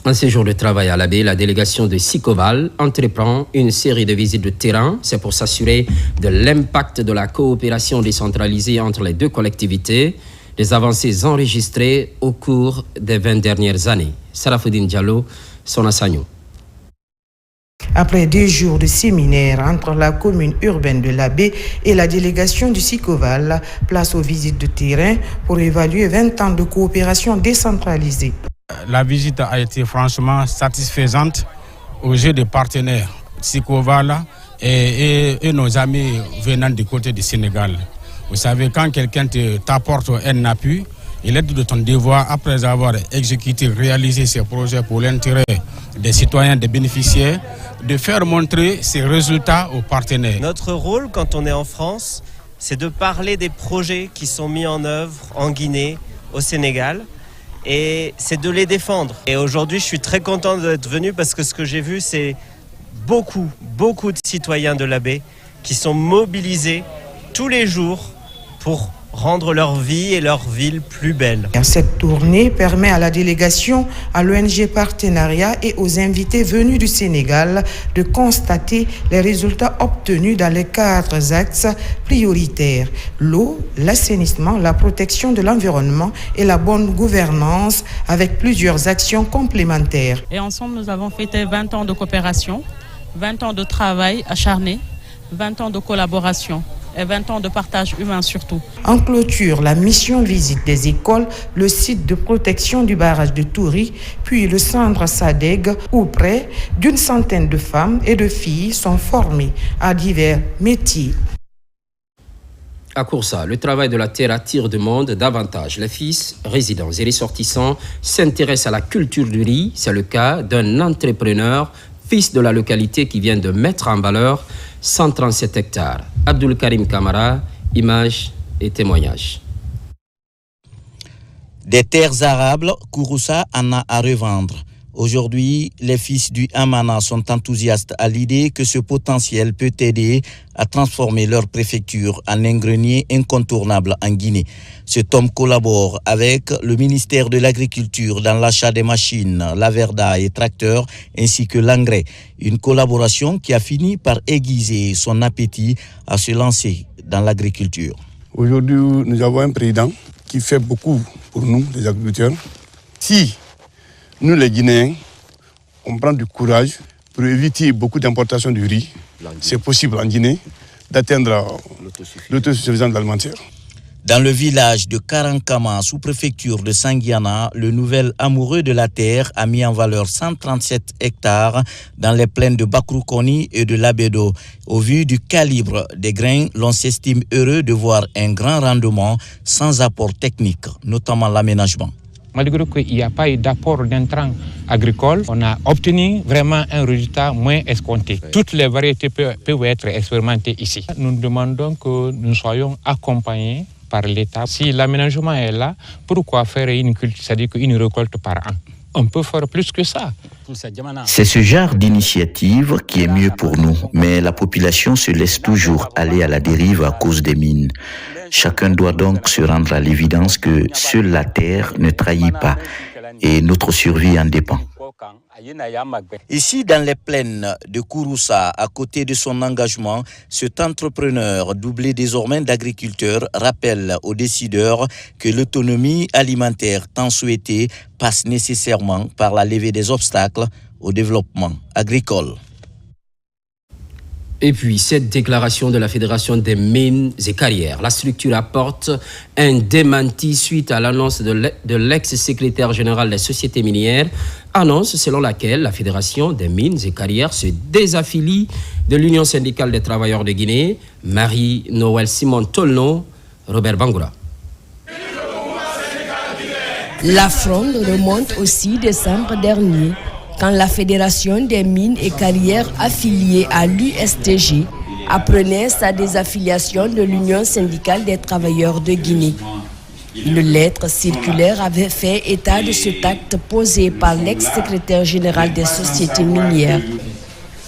En séjour de travail à l'Abbé, la délégation de Sikoval entreprend une série de visites de terrain. C'est pour s'assurer de l'impact de la coopération décentralisée entre les deux collectivités, des avancées enregistrées au cours des 20 dernières années. Sarafoudine Diallo, Sona Sagno. Après 2 jours de séminaire entre la commune urbaine de l'Abbé et la délégation du Sikoval, place aux visites de terrain pour évaluer 20 ans de coopération décentralisée. La visite a été franchement satisfaisante au jeu des partenaires Sikoval et nos amis venant du côté du Sénégal. Vous savez, quand quelqu'un t'apporte un appui, il est de ton devoir, après avoir exécuté, réalisé ces projets pour l'intérêt des citoyens, des bénéficiaires, de faire montrer ces résultats aux partenaires. Notre rôle, quand on est en France, c'est de parler des projets qui sont mis en œuvre en Guinée, au Sénégal, et c'est de les défendre. Et aujourd'hui, je suis très content d'être venu parce que ce que j'ai vu, c'est beaucoup de citoyens de l'Abbé qui sont mobilisés tous les jours pour rendre leur vie et leur ville plus belle. Cette tournée permet à la délégation, à l'ONG Partenariat et aux invités venus du Sénégal de constater les résultats obtenus dans les 4 axes prioritaires: l'eau, l'assainissement, la protection de l'environnement et la bonne gouvernance, avec plusieurs actions complémentaires. Et ensemble, nous avons fêté 20 ans de coopération, 20 ans de travail acharné, 20 ans de collaboration et 20 ans de partage humain surtout. En clôture, la mission visite des écoles, le site de protection du barrage de Touri, puis le centre Sadeg, où près d'une centaine de femmes et de filles sont formées à divers métiers. À Koursa, le travail de la terre attire du monde davantage. Les fils, résidents et ressortissants s'intéressent à la culture du riz. C'est le cas d'un entrepreneur, fils de la localité, qui vient de mettre en valeur 137 hectares. Abdul Karim Kamara, images et témoignages. Des terres arables, Kouroussa en a à revendre. Aujourd'hui, les fils du Hamana sont enthousiastes à l'idée que ce potentiel peut aider à transformer leur préfecture en un grenier incontournable en Guinée. Cet homme collabore avec le ministère de l'Agriculture dans l'achat des machines, laverda et tracteurs, ainsi que l'engrais. Une collaboration qui a fini par aiguiser son appétit à se lancer dans l'agriculture. Aujourd'hui, nous avons un président qui fait beaucoup pour nous, les agriculteurs. Si nous, les Guinéens, on prend du courage pour éviter beaucoup d'importations du riz, c'est possible en Guinée d'atteindre l'autosuffisance alimentaire. Dans le village de Karankama, sous-préfecture de Sangiana, le nouvel amoureux de la terre a mis en valeur 137 hectares dans les plaines de Bakroukoni et de Labedo. Au vu du calibre des grains, l'on s'estime heureux de voir un grand rendement sans apport technique, notamment l'aménagement. Malgré qu'il n'y a pas eu d'apport d'intrants agricoles, on a obtenu vraiment un résultat moins escompté. Toutes les variétés peuvent être expérimentées ici. Nous demandons que nous soyons accompagnés par l'État. Si l'aménagement est là, pourquoi faire une culture, c'est-à-dire une récolte par an? On peut faire plus que ça. C'est ce genre d'initiative qui est mieux pour nous, mais la population se laisse toujours aller à la dérive à cause des mines. Chacun doit donc se rendre à l'évidence que seule la terre ne trahit pas et notre survie en dépend. Ici, dans les plaines de Kouroussa, à côté de son engagement, cet entrepreneur, doublé désormais d'agriculteur, rappelle aux décideurs que l'autonomie alimentaire tant souhaitée passe nécessairement par la levée des obstacles au développement agricole. Et puis, cette déclaration de la Fédération des mines et carrières, la structure apporte un démenti suite à l'annonce de l'ex-secrétaire général des sociétés minières, annonce selon laquelle la Fédération des mines et carrières se désaffilie de l'Union syndicale des travailleurs de Guinée. Marie-Noël Simon Tolno, Robert Bangoura. La fronde remonte au 6 décembre dernier, quand la Fédération des mines et carrières affiliée à l'USTG apprenait sa désaffiliation de l'Union syndicale des travailleurs de Guinée. Une lettre circulaire avait fait état de cet acte posé par l'ex-secrétaire général des sociétés minières.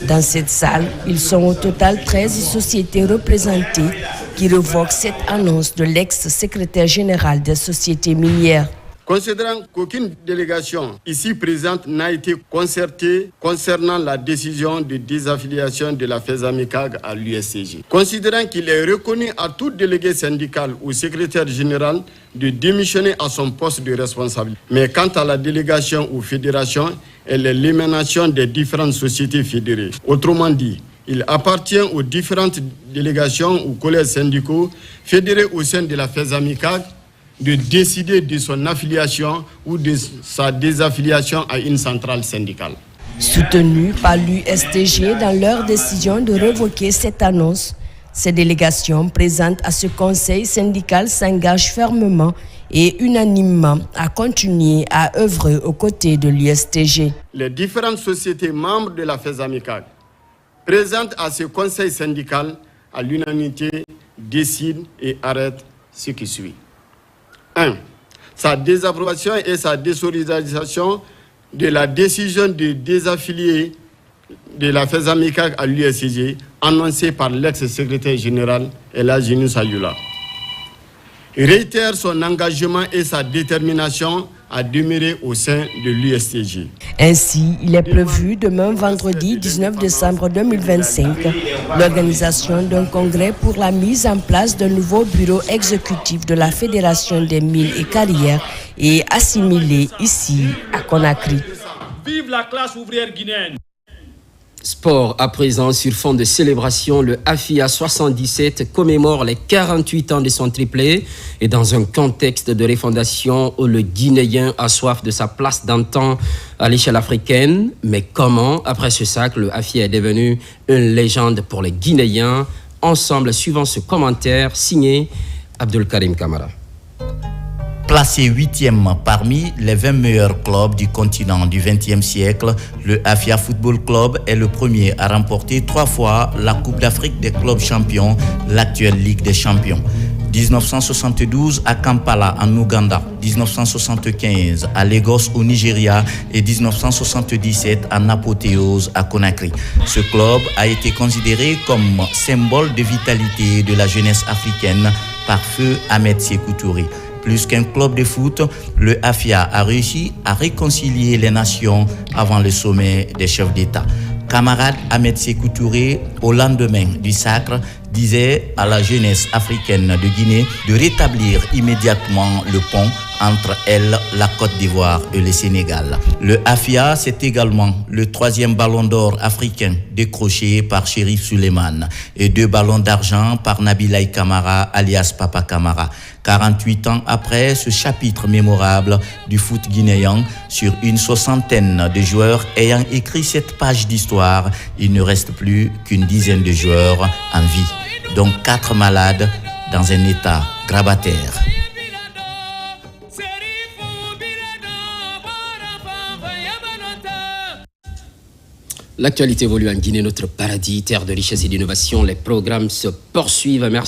Dans cette salle, ils sont au total 13 sociétés représentées qui revoquent cette annonce de l'ex-secrétaire général des sociétés minières. Considérant qu'aucune délégation ici présente n'a été concertée concernant la décision de désaffiliation de la FESAMICAG à l'USCG. Considérant qu'il est reconnu à tout délégué syndical ou secrétaire général de démissionner à son poste de responsabilité. Mais quant à la délégation ou fédération, elle est l'émanation des différentes sociétés fédérées. Autrement dit, il appartient aux différentes délégations ou collèges syndicaux fédérés au sein de la FESAMICAG de décider de son affiliation ou de sa désaffiliation à une centrale syndicale. Soutenus par l'USTG dans leur décision de révoquer cette annonce, ces délégations présentes à ce conseil syndical s'engagent fermement et unanimement à continuer à œuvrer aux côtés de l'USTG. Les différentes sociétés membres de la FESAMICAG présentes à ce conseil syndical à l'unanimité décident et arrêtent ce qui suit. 1. Sa désapprobation et sa désolidarisation de la décision de désaffilier de la FESAMICAG à l'USCG annoncée par l'ex-secrétaire général Elhadji Noussa Youla. Réitère son engagement et sa détermination à demeurer au sein de l'USCG. Ainsi, il est prévu demain vendredi 19 décembre 2025 l'organisation d'un congrès pour la mise en place d'un nouveau bureau exécutif de la Fédération des mines et carrières et assimilé ici à Conakry. Vive la classe ouvrière guinéenne! Sport à présent sur fond de célébration, le AFIA 77 commémore les 48 ans de son triplé et dans un contexte de refondation où le Guinéen a soif de sa place d'antan à l'échelle africaine. Mais comment, après ce sacre, le AFIA est devenu une légende pour les Guinéens? Ensemble, suivant ce commentaire signé Abdul Karim Kamara. Placé 8e parmi les 20 meilleurs clubs du continent du XXe siècle, le AFIA Football Club est le premier à remporter 3 fois la Coupe d'Afrique des clubs champions, l'actuelle Ligue des champions. 1972 à Kampala en Ouganda, 1975 à Lagos au Nigeria et 1977 en apothéose à Conakry. Ce club a été considéré comme symbole de vitalité de la jeunesse africaine par feu Ahmed Sékou Touré. Plus qu'un club de foot, le AFIA a réussi à réconcilier les nations avant le sommet des chefs d'État. Camarade Ahmed Sékou Touré, au lendemain du sacre, disait à la jeunesse africaine de Guinée de rétablir immédiatement le pont entre elle, la Côte d'Ivoire et le Sénégal. Le AFIA, c'est également le 3e ballon d'or africain décroché par Chérif Souleymane et 2 ballons d'argent par Nabilaï Kamara, alias Papa Kamara. 48 ans après ce chapitre mémorable du foot guinéen, sur une 60aine de joueurs ayant écrit cette page d'histoire, il ne reste plus qu'une dizaine de joueurs en vie, dont 4 malades dans un état grabataire. L'actualité évolue en Guinée, notre paradis, terre de richesse et d'innovation. Les programmes se poursuivent. Merci.